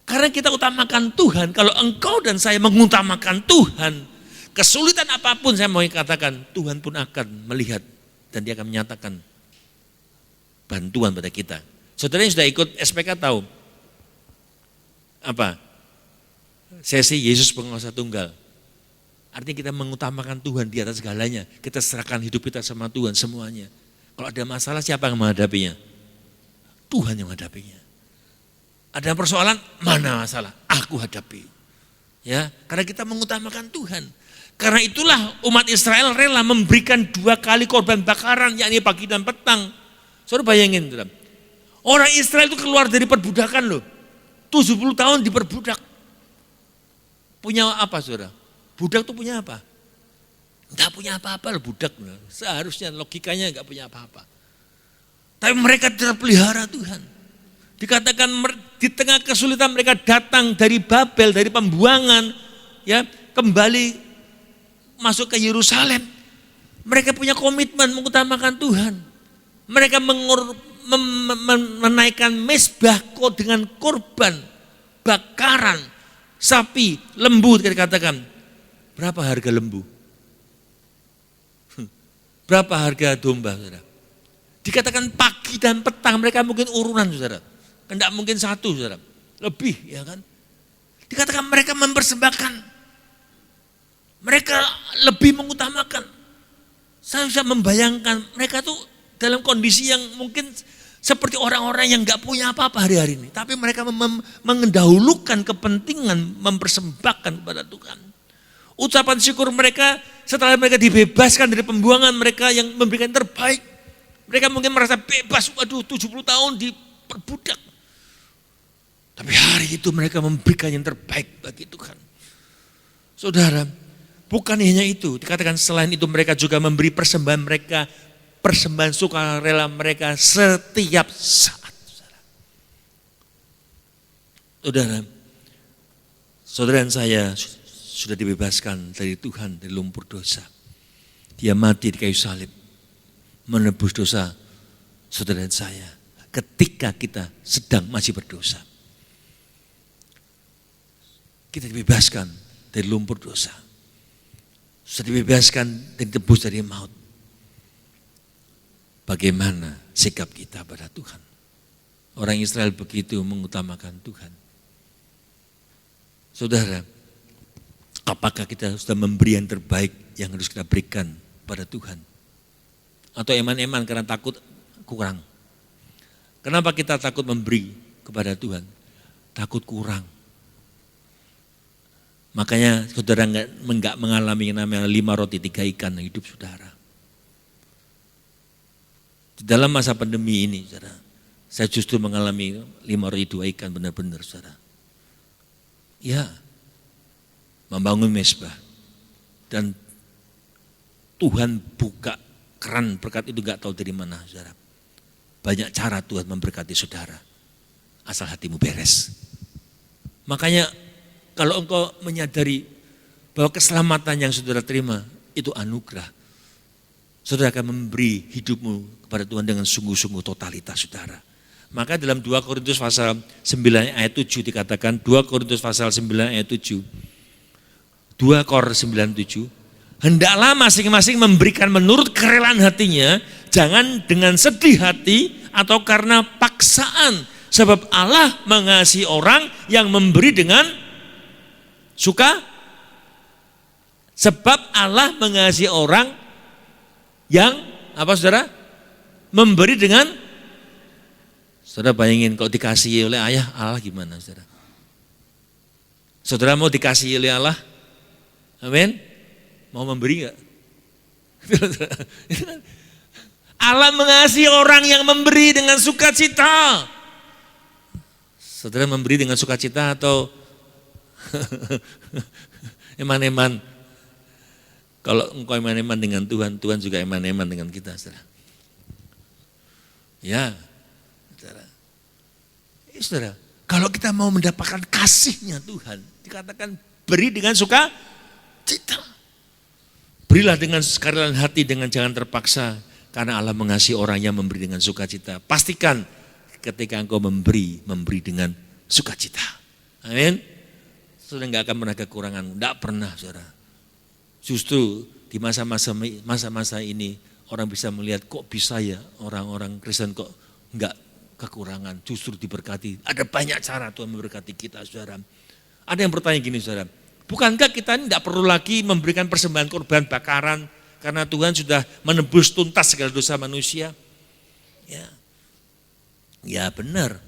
karena kita utamakan Tuhan. Kalau engkau dan saya mengutamakan Tuhan, kesulitan apapun saya mau katakan, Tuhan pun akan melihat dan Dia akan menyatakan bantuan pada kita. Saudara yang sudah ikut SPK tahu apa? Sesi Yesus Penguasa Tunggal. Artinya kita mengutamakan Tuhan di atas segalanya. Kita serahkan hidup kita sama Tuhan semuanya. Kalau ada masalah siapa yang menghadapinya? Tuhan yang menghadapinya. Ada persoalan, mana masalah? Aku hadapi. Ya, karena kita mengutamakan Tuhan. Karena itulah umat Israel rela memberikan 2 kali korban bakaran, yakni pagi dan petang. Saudara bayangin, orang Israel itu keluar dari perbudakan loh. 70 tahun diperbudak. Punya apa saudara? Budak tuh punya apa? Enggak punya apa-apa loh budak. Seharusnya logikanya enggak punya apa-apa. Tapi mereka terpelihara Tuhan. Dikatakan di tengah kesulitan mereka datang dari Babel, dari pembuangan, ya, kembali masuk ke Yerusalem. Mereka punya komitmen mengutamakan Tuhan. Mereka menaikkan mezbah dengan korban bakaran sapi, lembu. Dikatakan, berapa harga lembu? Berapa harga domba, saudara? Dikatakan pagi dan petang, mereka mungkin urunan, saudara. Tidak mungkin satu, saudara. Lebih, ya kan? Dikatakan mereka mempersembahkan. Mereka lebih mengutamakan. Saya bisa membayangkan, mereka tuh dalam kondisi yang mungkin seperti orang-orang yang gak punya apa-apa hari-hari ini. Tapi mereka mengendahulukan kepentingan mempersembahkan kepada Tuhan. Ucapan syukur mereka setelah mereka dibebaskan dari pembuangan, mereka yang memberikan yang terbaik. Mereka mungkin merasa bebas, waduh 70 tahun diperbudak. Tapi hari itu mereka memberikan yang terbaik bagi Tuhan. Saudara, bukan hanya itu. Dikatakan selain itu mereka juga memberi persembahan mereka, persembahan sukarela mereka setiap saat. Saudara dan saya sudah dibebaskan dari Tuhan, dari lumpur dosa. Dia mati di kayu salib, menebus dosa saudara dan saya ketika kita sedang masih berdosa. Kita dibebaskan dari lumpur dosa. Sudah dibebaskan dan ditebus dari maut. Bagaimana sikap kita pada Tuhan? Orang Israel begitu mengutamakan Tuhan. Saudara, apakah kita sudah memberi yang terbaik yang harus kita berikan pada Tuhan? Atau eman-eman karena takut kurang? Kenapa kita takut memberi kepada Tuhan? Takut kurang. Makanya saudara enggak mengalami yang namanya 5 roti 3 ikan hidup saudara. Di dalam masa pandemi ini, saudara, saya justru mengalami 5 roti 2 ikan benar-benar, saudara. Ya, membangun mezbah. Dan Tuhan buka keran berkat itu gak tahu dari mana, saudara. Banyak cara Tuhan memberkati saudara, asal hatimu beres. Makanya kalau engkau menyadari bahwa keselamatan yang saudara terima itu anugerah, saudara akan memberi hidupmu kepada Tuhan dengan sungguh-sungguh totalitas, saudara. Maka dalam 2 Korintus pasal 9 ayat 7 dikatakan, 2 Korintus pasal 9 ayat 7, 2 Kor 97, hendaklah masing-masing memberikan menurut kerelaan hatinya, jangan dengan sedih hati atau karena paksaan, sebab Allah mengasihi orang yang memberi dengan suka. Sebab Allah mengasihi orang yang apa, saudara? Memberi dengan, saudara bayangin kalau dikasihi oleh ayah Allah gimana, saudara? Saudara mau dikasihi oleh Allah? Amin. Mau memberi enggak? Allah mengasihi orang yang memberi dengan sukacita. Saudara memberi dengan sukacita atau eman-eman? Kalau engkau eman-eman dengan Tuhan, Tuhan juga eman-eman dengan kita, saudara. Ya, saudara. Saudara, kalau kita mau mendapatkan kasihnya Tuhan, dikatakan beri dengan sukacita. Berilah dengan kerelaan hati, dengan jangan terpaksa, karena Allah mengasihi orang yang memberi dengan sukacita. Pastikan ketika engkau memberi dengan sukacita. Amin. Saudara enggak akan pernah kekurangan, enggak pernah, saudara. Justru di masa-masa ini orang bisa melihat kok bisa ya orang-orang Kristen kok enggak kekurangan, justru diberkati. Ada banyak cara Tuhan memberkati kita, saudara. Ada yang bertanya gini, saudara, bukankah kita ini enggak perlu lagi memberikan persembahan korban bakaran karena Tuhan sudah menebus tuntas segala dosa manusia? Ya benar.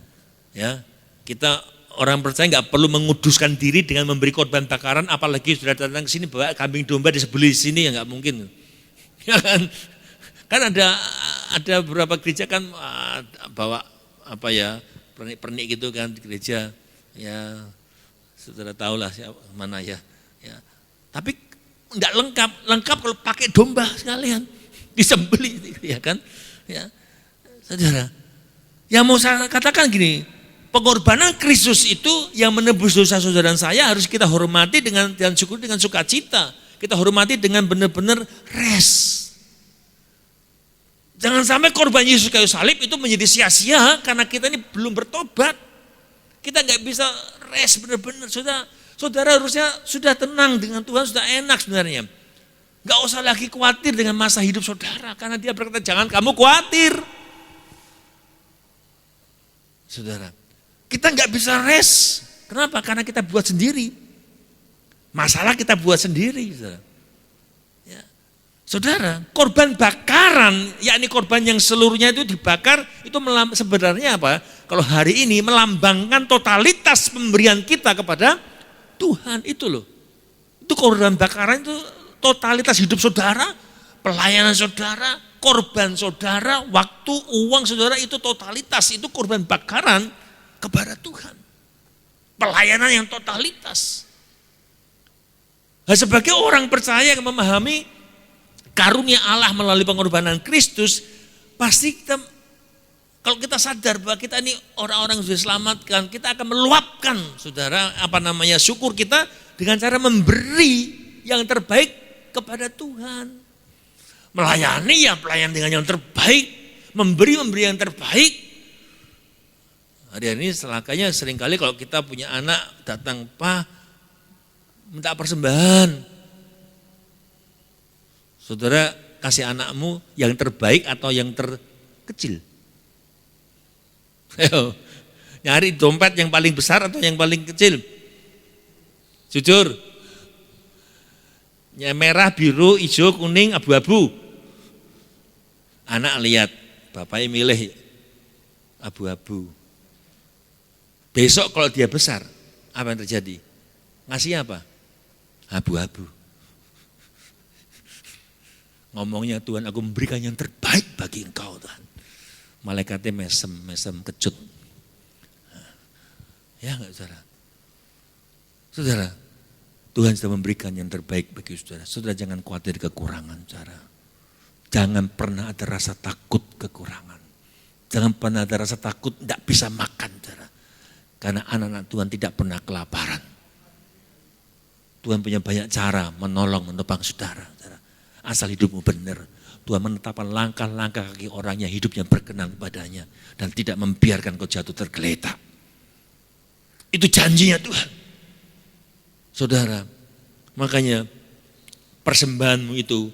Ya, kita orang percaya enggak perlu menguduskan diri dengan memberi korban bakaran, apalagi sudah datang ke sini bawa kambing domba disembelih di sini, ya enggak mungkin. Ya kan? Kan ada beberapa gereja kan bawa apa ya, pernik-pernik gitu kan di gereja. Ya, saudara tahulah mana ya. Ya. Tapi enggak lengkap kalau pakai domba sekalian disembelih, ya kan? Ya. Saudara, yang mau saya katakan gini, pengorbanan Kristus itu yang menebus dosa saudara dan saya harus kita hormati dan syukur dengan sukacita. Kita hormati dengan benar-benar rest. Jangan sampai korban Yesus kayu salib itu menjadi sia-sia karena kita ini belum bertobat. Kita nggak bisa rest benar-benar. Saudara harusnya sudah tenang dengan Tuhan, sudah enak sebenarnya. Nggak usah lagi khawatir dengan masa hidup saudara, karena Dia berkata jangan kamu khawatir. Saudara, kita nggak bisa rest. Kenapa? Karena kita buat sendiri. Masalah kita buat sendiri, saudara. Saudara, korban bakaran, yakni korban yang seluruhnya itu dibakar, itu sebenarnya apa? Kalau hari ini melambangkan totalitas pemberian kita kepada Tuhan, itu loh. Itu korban bakaran itu totalitas hidup saudara, pelayanan saudara, korban saudara, waktu, uang saudara, itu totalitas, itu korban bakaran kepada Tuhan. Pelayanan yang totalitas. Nah, sebagai orang percaya yang memahami karunia Allah melalui pengorbanan Kristus, pasti kita, kalau kita sadar bahwa kita ini orang-orang yang sudah diselamatkan, kita akan meluapkan, saudara, syukur kita dengan cara memberi yang terbaik kepada Tuhan. Melayani ya pelayan dengan yang terbaik, memberi yang terbaik. Hari ini celakanya seringkali kalau kita punya anak datang, Pak, minta persembahan. Saudara kasih anakmu yang terbaik atau yang terkecil? Ayo, nyari dompet yang paling besar atau yang paling kecil? Jujur. Ya, merah, biru, hijau, kuning, abu-abu. Anak lihat, bapaknya milih abu-abu. Besok kalau dia besar, apa yang terjadi? Ngasih apa? Abu-abu. Ngomongnya, Tuhan aku memberikan yang terbaik bagi engkau Tuhan. Malaikatnya mesem kecut. Ya enggak saudara? Saudara, Tuhan sudah memberikan yang terbaik bagi saudara. Saudara jangan khawatir kekurangan saudara. Jangan pernah ada rasa takut kekurangan. Jangan pernah ada rasa takut tidak bisa makan, saudara. Karena anak-anak Tuhan tidak pernah kelaparan. Tuhan punya banyak cara menolong, menopang saudara. Asal hidupmu benar. Tuhan menetapkan langkah-langkah kaki orang yang hidupnya berkenan padanya. Dan tidak membiarkan kau jatuh tergeletak. Itu janjinya Tuhan. Saudara, makanya persembahanmu itu,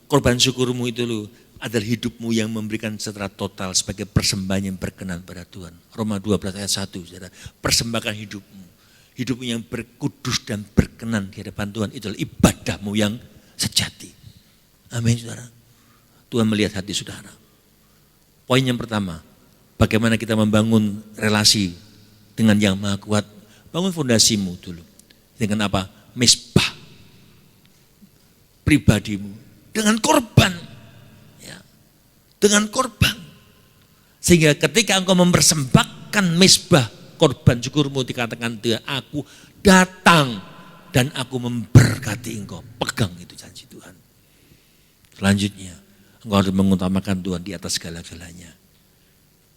korban syukurmu itu adalah hidupmu yang memberikan secara total sebagai persembahan yang berkenan pada Tuhan. Roma 12 ayat 1, saudara. Persembahkan hidupmu. Hidupmu yang berkudus dan berkenan di hadapan Tuhan. Itu adalah ibadahmu yang sejati. Amin, saudara. Tuhan melihat hati saudara. Poin yang pertama, bagaimana kita membangun relasi dengan yang maha kuat. Bangun fondasimu dulu. Dengan apa? Mezbah. Pribadimu. Dengan korban. Ya. Dengan korban. Sehingga ketika engkau mempersembahkan mezbah, korban syukurmu, dikatakan dia, aku datang dan aku memberkati engkau. Pegang itu janji Tuhan. Selanjutnya, engkau harus mengutamakan Tuhan di atas segala-galanya.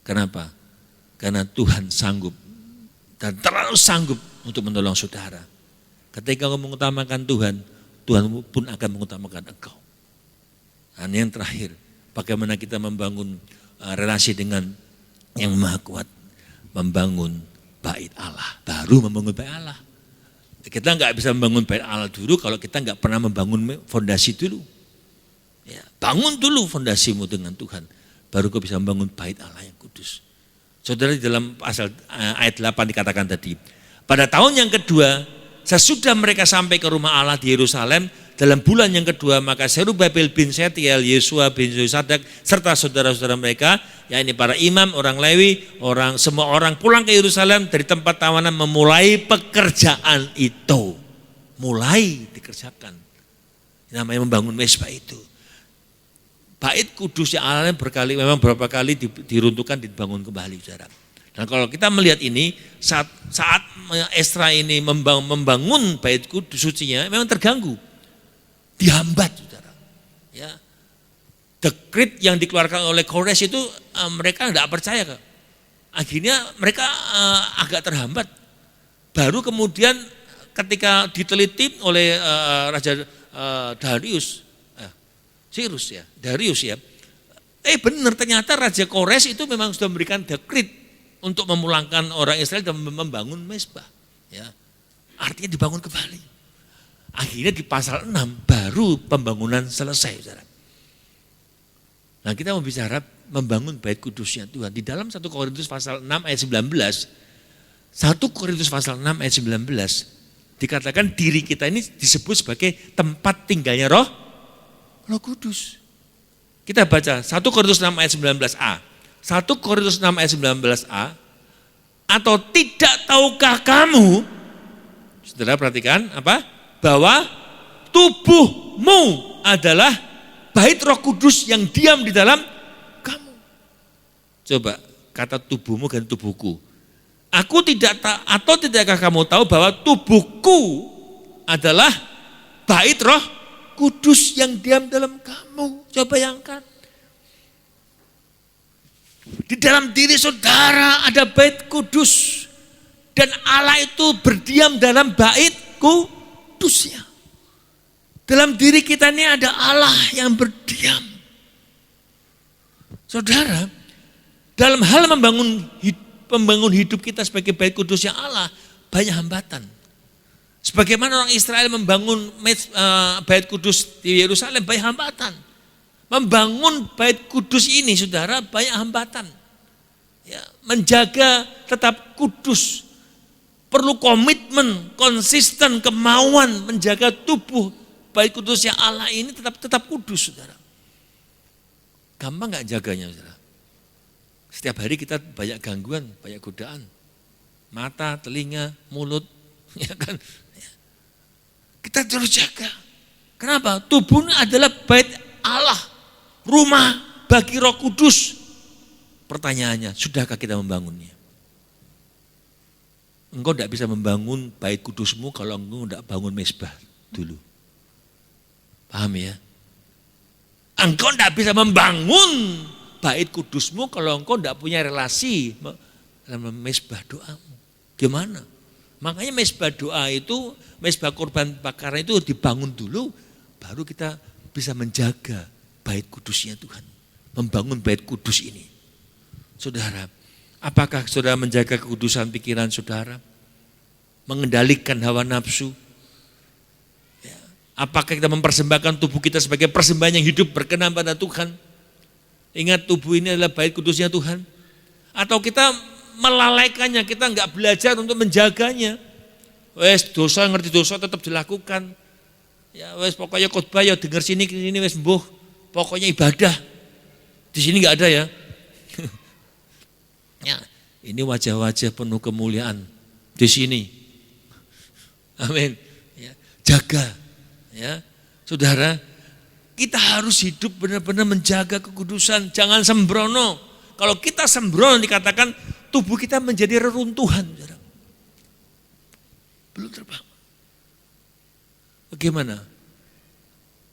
Kenapa? Karena Tuhan sanggup dan terlalu sanggup untuk menolong saudara. Ketika engkau mengutamakan Tuhan, Tuhan pun akan mengutamakan engkau. Dan yang terakhir, bagaimana kita membangun relasi dengan yang maha kuat. Membangun bait Allah, baru membangun bait Allah. Kita nggak bisa membangun bait Allah dulu kalau kita nggak pernah membangun fondasi dulu. Ya, bangun dulu fondasimu dengan Tuhan, baru kau bisa membangun bait Allah yang kudus. Saudara, di dalam pasal ayat 8 dikatakan tadi, pada tahun yang kedua, sesudah mereka sampai ke rumah Allah di Yerusalem, dalam bulan yang kedua, maka Zerubabel bin Setiel, Yesua bin Yosadak, serta saudara-saudara mereka, yakni para imam, orang Lewi, semua orang pulang ke Yerusalem dari tempat tawanan, memulai pekerjaan itu. Mulai dikerjakan. Namanya membangun mezbah itu. Bait kudus yang Allah memang berapa kali diruntuhkan, dibangun kembali, saudara. Dan kalau kita melihat ini, saat Esra ini membangun bait kudus sucinya, memang terganggu, dihambat, saudara. Ya, dekret yang dikeluarkan oleh Kores itu mereka tidak percaya. Akhirnya mereka agak terhambat. Baru kemudian ketika diteliti oleh Raja Darius ya, benar, ternyata Raja Kores itu memang sudah memberikan dekret untuk memulangkan orang Israel dan membangun mezbah. Ya, artinya dibangun kembali. Akhirnya di pasal 6 baru pembangunan selesai, saudara. Nah, kita mau bicara membangun bait kudusnya Tuhan. Di dalam 1 Korintus pasal 6 ayat 19, 1 Korintus pasal 6 ayat 19, dikatakan diri kita ini disebut sebagai tempat tinggalnya Roh Kudus. Kita baca 1 Korintus 6 ayat 19a. 1 Korintus 6 ayat 19a. Atau tidak tahukah kamu, saudara perhatikan apa? Bahwa tubuhmu adalah bait Roh Kudus yang diam di dalam kamu. Coba kata tubuhmu dan tubuhku. Tidakkah kamu tahu bahwa tubuhku adalah bait Roh Kudus yang diam dalam kamu. Coba bayangkan. Di dalam diri saudara ada bait kudus. Dan Allah itu berdiam dalam bait kudusnya. Dalam diri kita ini ada Allah yang berdiam. Saudara, dalam hal membangun hidup kita sebagai bait kudusnya Allah, banyak hambatan. Sebagaimana orang Israel membangun bait kudus di Yerusalem, banyak hambatan. Membangun bait kudus ini, saudara, banyak hambatan. Ya, menjaga tetap kudus, perlu komitmen, konsisten, kemauan menjaga tubuh bait kudusnya Allah ini tetap kudus, saudara. Gampang nggak jaganya, saudara? Setiap hari kita banyak gangguan, banyak godaan, mata, telinga, mulut, ya kan? Kita terus jaga. Kenapa? Tubuh adalah bait Allah, rumah bagi Roh Kudus. Pertanyaannya, sudahkah kita membangunnya? Engkau tidak bisa membangun bait kudusmu kalau engkau tidak bangun mezbah dulu. Paham ya? Engkau tidak bisa membangun bait kudusmu kalau engkau tidak punya relasi dalam mezbah doamu. Gimana? Makanya mezbah doa itu, mezbah korban bakaran itu dibangun dulu, baru kita bisa menjaga bait kudusnya Tuhan. Membangun bait kudus ini. Saudara, apakah saudara menjaga kekudusan pikiran saudara? Mengendalikan hawa nafsu? Ya. Apakah kita mempersembahkan tubuh kita sebagai persembahan yang hidup berkenan pada Tuhan? Ingat, tubuh ini adalah bait kudusnya Tuhan. Atau kita melalaikannya, kita enggak belajar untuk menjaganya. Wes dosa, ngerti dosa tetap dilakukan. Ya wes pokoknya khotbah ya dengar sini wes mbuh. Pokoknya ibadah. Di sini enggak ada ya. Ya, ini wajah-wajah penuh kemuliaan di sini. Amin. Ya, jaga, ya, saudara. Kita harus hidup benar-benar menjaga kekudusan. Jangan sembrono. Kalau kita sembrono dikatakan tubuh kita menjadi reruntuhan. Saudara. Belum terbangun. Bagaimana?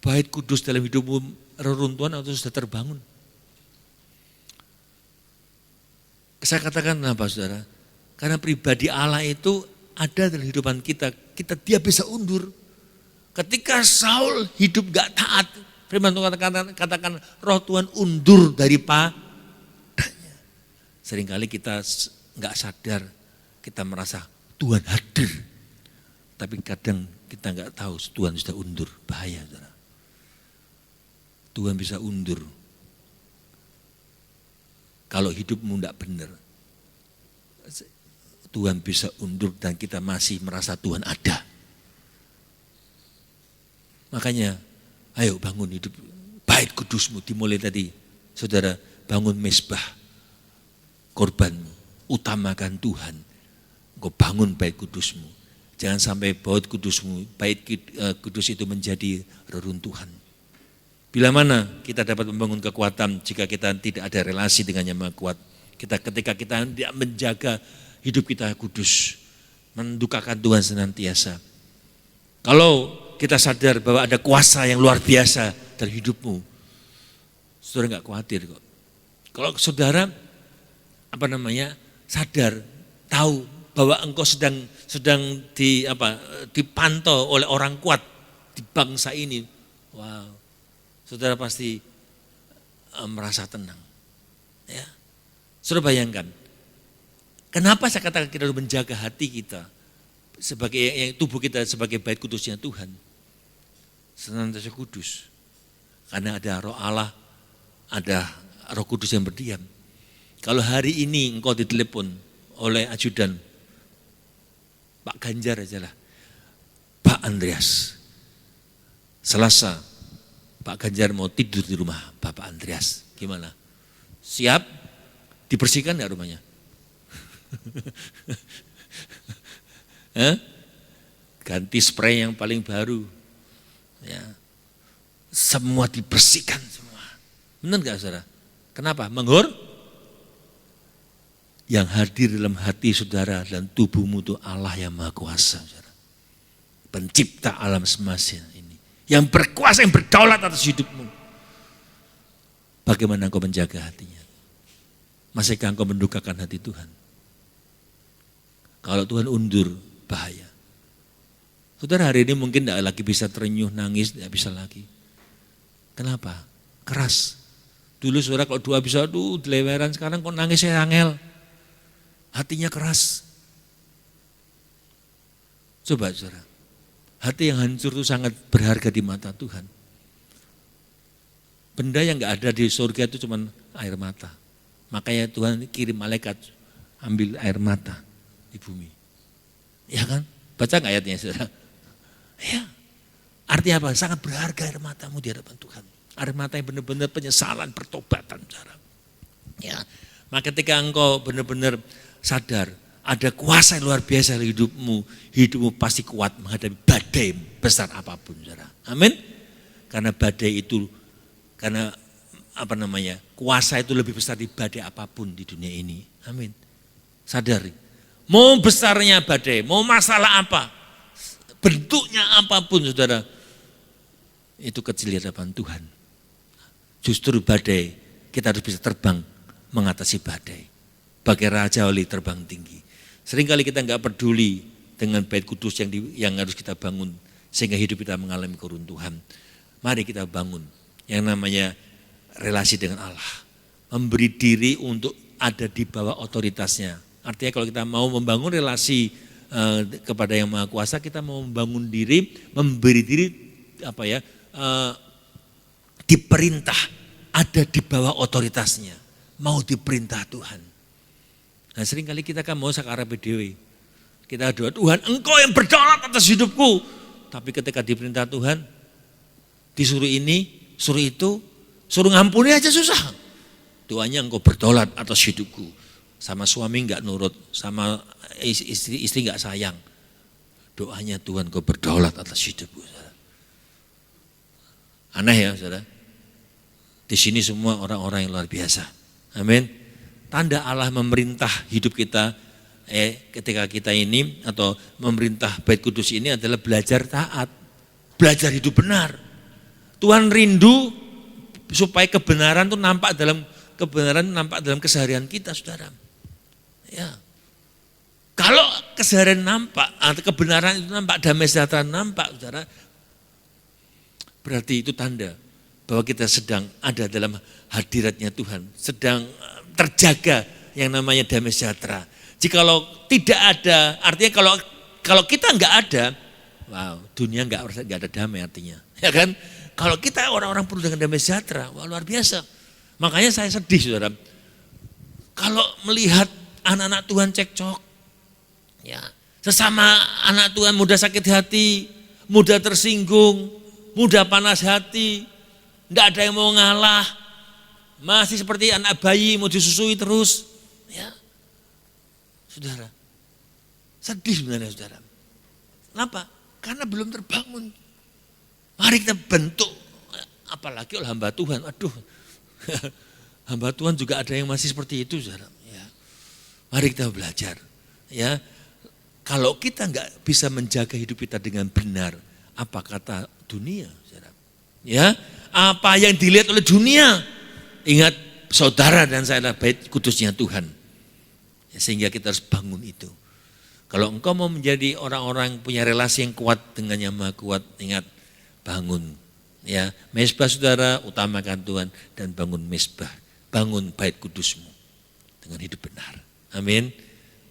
Bait kudus dalam hidupmu reruntuhan atau sudah terbangun? Saya katakan apa saudara? Karena pribadi Allah itu ada dalam kehidupan kita. Dia bisa undur. Ketika Saul hidup gak taat, firman Tuhan katakan roh Tuhan undur dari padanya. Seringkali kita gak sadar, kita merasa Tuhan hadir. Tapi kadang kita gak tahu Tuhan sudah undur, bahaya saudara. Tuhan bisa undur. Kalau hidupmu tidak benar, Tuhan bisa undur dan kita masih merasa Tuhan ada. Makanya, ayo bangun hidup bait kudusmu, dimulai tadi. Saudara, bangun mezbah korbanmu, utamakan Tuhan. Engkau bangun bait kudusmu. Jangan sampai bait kudusmu, bait kudus itu menjadi reruntuhan. Bila mana kita dapat membangun kekuatan jika kita tidak ada relasi dengan Yang Maha Kuat. Ketika kita tidak menjaga hidup kita kudus, mendukakan Tuhan senantiasa. Kalau kita sadar bahwa ada kuasa yang luar biasa dalam hidupmu, saudara enggak khawatir kok. Kalau saudara sadar, tahu bahwa engkau sedang dipantau oleh orang kuat di bangsa ini, wow. Saudara pasti merasa tenang. Ya. Saudara bayangkan, kenapa saya katakan kita harus menjaga hati kita sebagai tubuh kita sebagai bait kudusnya Tuhan, senantiasa kudus. Karena ada Roh Allah, ada Roh Kudus yang berdiam. Kalau hari ini engkau ditelepon oleh ajudan Pak Ganjar aja lah, Pak Andreas, Selasa Pak Ganjar mau tidur di rumah Bapak Andreas, gimana? Siap? Dibersihkan enggak rumahnya? Ganti spray yang paling baru, ya. Semua dibersihkan semua. Benar enggak saudara? Kenapa? Menghur? Yang hadir dalam hati saudara dan tubuhmu itu Allah yang Maha Kuasa, saudara. Pencipta alam semesta ini. Yang berkuasa, yang berdaulat atas hidupmu. Bagaimana engkau menjaga hatinya? Masihkah engkau mendukakan hati Tuhan? Kalau Tuhan undur, bahaya. Saudara hari ini mungkin tidak lagi bisa terenyuh, nangis, tidak bisa lagi. Kenapa? Keras. Dulu saudara kalau doa bisa, deleweran, sekarang kok nangisnya angel. Hatinya keras. Coba saudara. Hati yang hancur itu sangat berharga di mata Tuhan. Benda yang enggak ada di surga itu cuma air mata. Makanya Tuhan kirim malaikat ambil air mata di bumi. Ya kan? Baca enggak ayatnya saudara? Ya. Artinya apa? Sangat berharga air matamu di hadapan Tuhan. Air mata yang benar-benar penyesalan, pertobatan saudara. Ya. Maka ketika engkau benar-benar sadar ada kuasa yang luar biasa dalam hidupmu pasti kuat menghadapi badai besar apapun, saudara. Amin. Karena badai itu, kuasa itu lebih besar di badai apapun di dunia ini. Amin. Sadari. Mau besarnya badai, mau masalah apa, bentuknya apapun, saudara, itu kecil di hadapan Tuhan. Justru badai, kita harus bisa terbang mengatasi badai. Bagai Raja Wali terbang tinggi. Seringkali kita nggak peduli dengan bait kudus yang harus kita bangun. Sehingga hidup kita mengalami keruntuhan. Mari kita bangun yang namanya relasi dengan Allah. Memberi diri untuk ada di bawah otoritasnya. Artinya kalau kita mau membangun relasi kepada Yang Maha Kuasa, kita mau membangun diri, memberi diri diperintah, ada di bawah otoritasnya, mau diperintah Tuhan. Nah seringkali kita kan mau sakarepe dhewe. Kita doa, Tuhan Engkau yang berdaulat atas hidupku. Tapi ketika diperintah Tuhan, disuruh ini, suruh itu, suruh ngampuni aja susah. Doanya Engkau berdaulat atas hidupku. Sama suami enggak nurut, sama istri enggak sayang. Doanya Tuhan Engkau berdaulat atas hidupku. Aneh ya saudara. Di sini semua orang-orang yang luar biasa. Amin. Tanda Allah memerintah hidup kita ketika kita ini atau memerintah bait kudus ini adalah belajar taat. Belajar hidup benar. Tuhan rindu supaya kebenaran itu nampak dalam keseharian kita, saudara. Ya. Kalau keseharian nampak, atau kebenaran itu nampak, damai sejahtera nampak, saudara, berarti itu tanda bahwa kita sedang ada dalam hadiratnya Tuhan, sedang terjaga yang namanya damai sejahtera. Jikalau tidak ada, artinya kalau kita enggak ada, wow, dunia enggak ada damai artinya, ya kan? Kalau kita orang-orang penuh dengan damai sejahtera, wah luar biasa. Makanya saya sedih, saudara. Kalau melihat anak-anak Tuhan cekcok, ya, sesama anak Tuhan mudah sakit hati, mudah tersinggung, mudah panas hati, enggak ada yang mau ngalah, masih seperti anak bayi mau disusui terus, ya, saudara. Sedih sebenarnya, saudara. Kenapa? Karena belum terbangun. Mari kita bentuk, apalagi oleh hamba Tuhan. Aduh, hamba Tuhan juga ada yang masih seperti itu, saudara. Ya. Mari kita belajar. Ya, kalau kita nggak bisa menjaga hidup kita dengan benar, apa kata dunia, saudara? Ya, apa yang dilihat oleh dunia? Ingat, saudara dan saya adalah bait kudusnya Tuhan. Ya, sehingga kita harus bangun itu. Kalau engkau mau menjadi orang-orang punya relasi yang kuat dengan Yang Maha Kuat, ingat, bangun, ya, mezbah saudara, utamakan Tuhan dan bangun mezbah, bangun bait kudusmu dengan hidup benar. Amin.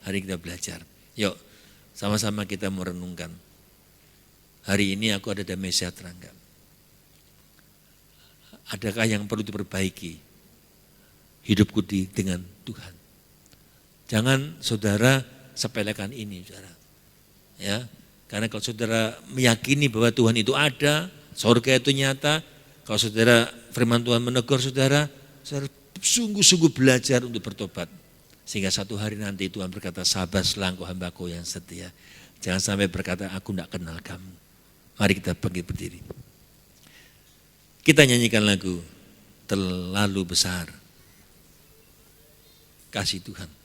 Hari kita belajar. Yuk, sama-sama kita merenungkan. Hari ini aku ada damai sejahtera enggak? Adakah yang perlu diperbaiki hidupku dengan Tuhan? Jangan saudara sepelekan ini, saudara. Ya. Karena kalau saudara meyakini bahwa Tuhan itu ada, surga itu nyata, kalau saudara firman Tuhan menegur saudara, saudara sungguh-sungguh belajar untuk bertobat. Sehingga satu hari nanti Tuhan berkata, sabarlah engkau hambaku yang setia. Jangan sampai berkata, aku tidak kenal kamu. Mari kita bangkit berdiri. Kita nyanyikan lagu, terlalu besar kasih Tuhan.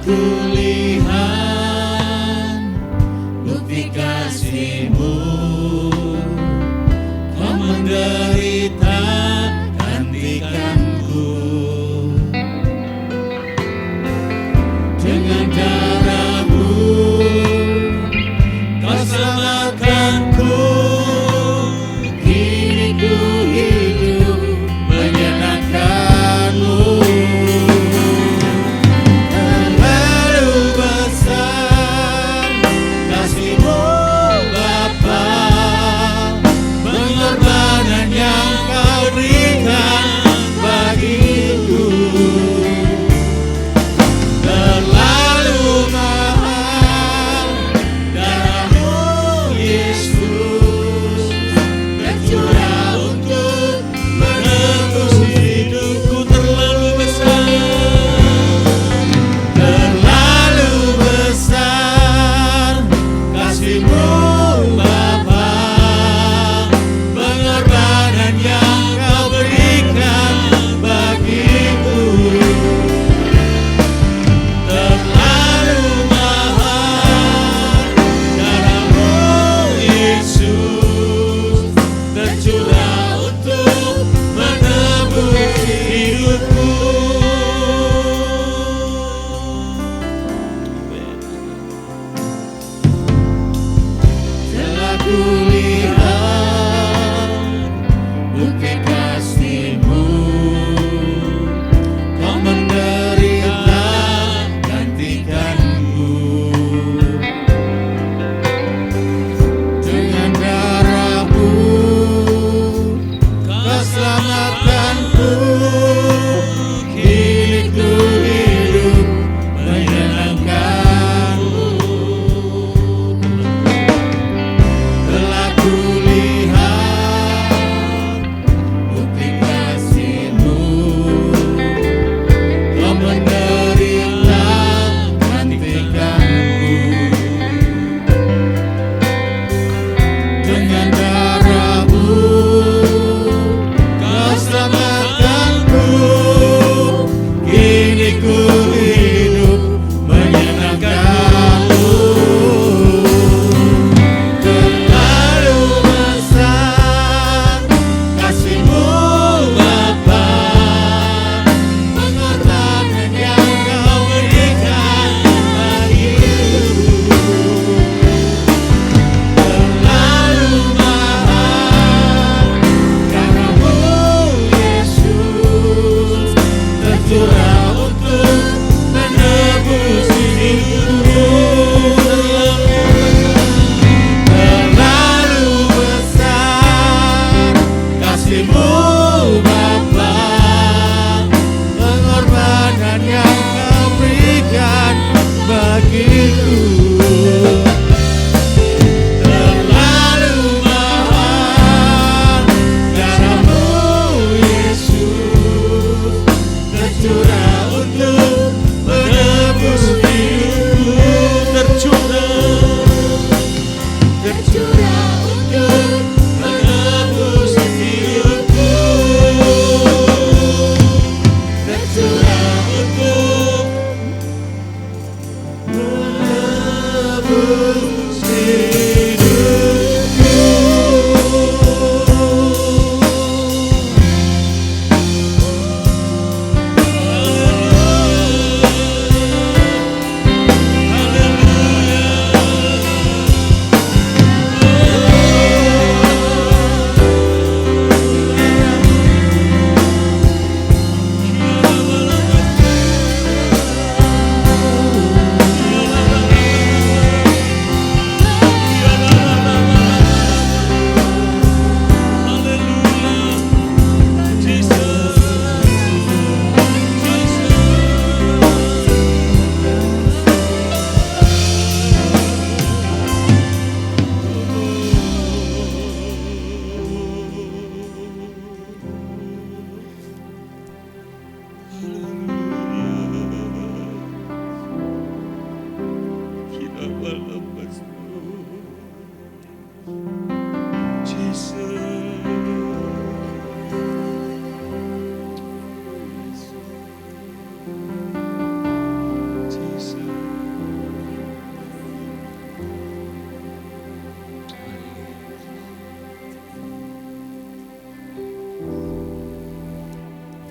Kulihat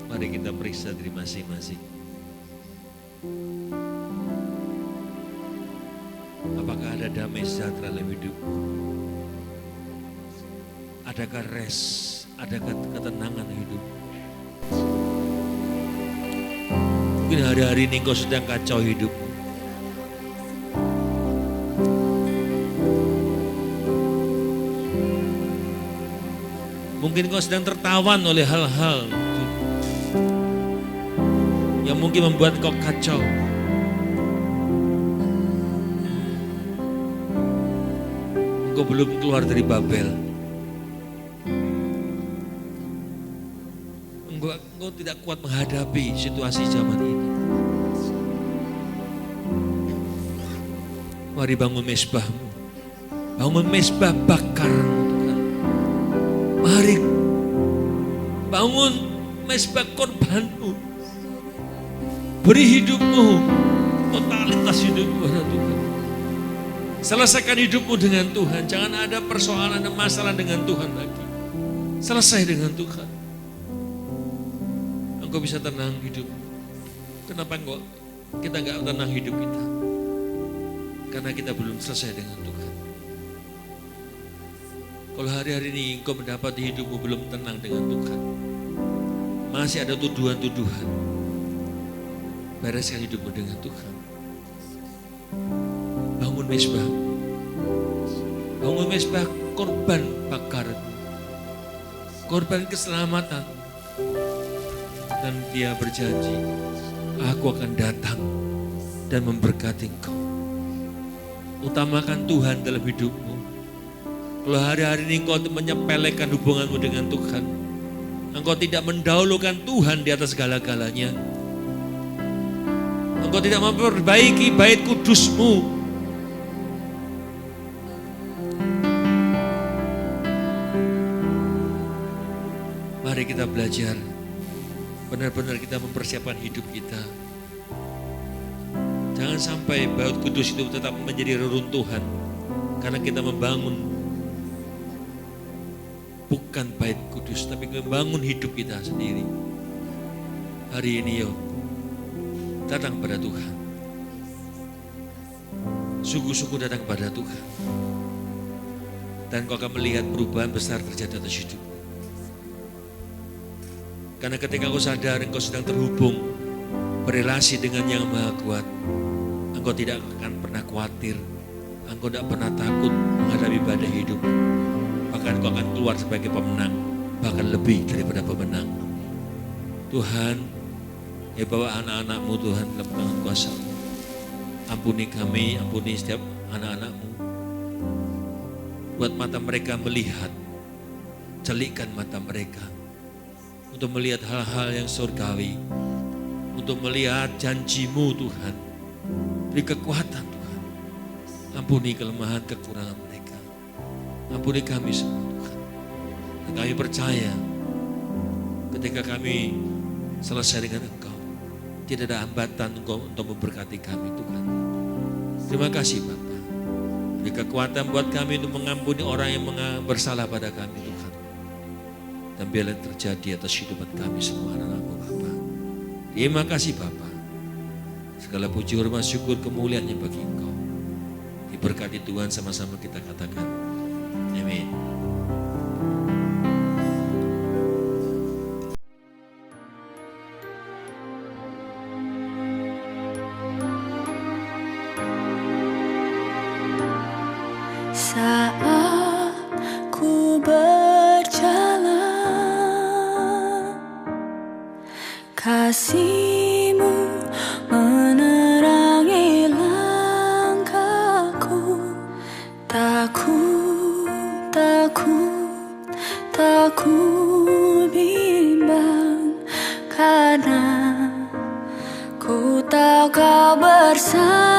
Mari kita periksa diri masing-masing. Apakah ada damai sejahtera dalam hidupmu? Adakah rest? Adakah ketenangan hidup? Mungkin hari-hari ini kau sedang kacau hidupmu. Mungkin kau sedang tertawan oleh hal-hal yang mungkin membuat kau kacau. Engkau belum keluar dari Babel. Engkau tidak kuat menghadapi situasi zaman ini. Mari bangun mesbahmu. Bangun mesbah bakarmu. Mari bangun mesbah korbanmu. Beri hidupmu, totalitas hidupmu pada Tuhan. Selesaikan hidupmu dengan Tuhan. Jangan ada persoalan dan masalah dengan Tuhan lagi. Selesai dengan Tuhan. Engkau bisa tenang hidupmu. Kenapa kita enggak tenang hidup kita? Karena kita belum selesai dengan Tuhan. Kalau hari-hari ini engkau mendapati hidupmu belum tenang dengan Tuhan, masih ada tuduhan-tuduhan, bereskan hidupmu dengan Tuhan. Bangun mesbah. Bangun mesbah korban bakarmu. Korban keselamatan. Dan dia berjanji, aku akan datang dan memberkati engkau. Utamakan Tuhan dalam hidupmu. Kalau hari-hari ini engkau menyepelekan hubunganmu dengan Tuhan, engkau tidak mendahulukan Tuhan di atas segala-galanya, engkau tidak memperbaiki bait kudusmu, mari kita belajar benar-benar kita mempersiapkan hidup kita. Jangan sampai bait kudus itu tetap menjadi reruntuhan karena kita membangun bukan bait kudus, tapi membangun hidup kita sendiri. Hari ini yuk, datang pada Tuhan. Sungguh-sungguh datang pada Tuhan. Dan kau akan melihat perubahan besar terjadi atas hidup. Karena ketika kau sadar engkau sedang terhubung, berelasi dengan yang Maha Kuat, engkau tidak akan pernah khawatir, engkau tidak pernah takut menghadapi badai hidup. Bahkan kau akan keluar sebagai pemenang, bahkan lebih daripada pemenang. Tuhan, bawa anak-anak-Mu Tuhan dalam tangan kuasa. Ampuni kami, ampuni setiap anak-anak-Mu. Buat mata mereka melihat, celikkan mata mereka untuk melihat hal-hal yang surgawi, untuk melihat janji-Mu Tuhan. Beri kekuatan Tuhan. Ampuni kelemahan kekurangan mereka. Ampuni kami semua Tuhan. Dan kami percaya ketika kami selesai dengan Engkau, tidak ada hambatan Engkau untuk memberkati kami Tuhan. Terima kasih Bapa. Beri kekuatan buat kami untuk mengampuni orang yang bersalah pada kami Tuhan. Dan biarlah terjadi atas hidup kami semua anak-anak-Mu Bapa. Terima kasih Bapa. Segala puji hormat syukur kemuliaannya bagi Engkau. Diberkati Tuhan, sama-sama kita katakan. Amin. Saat ku berjalan, kasih-Mu menerangi langkahku. Tak ku bimbang, karena ku tahu Kau bersama.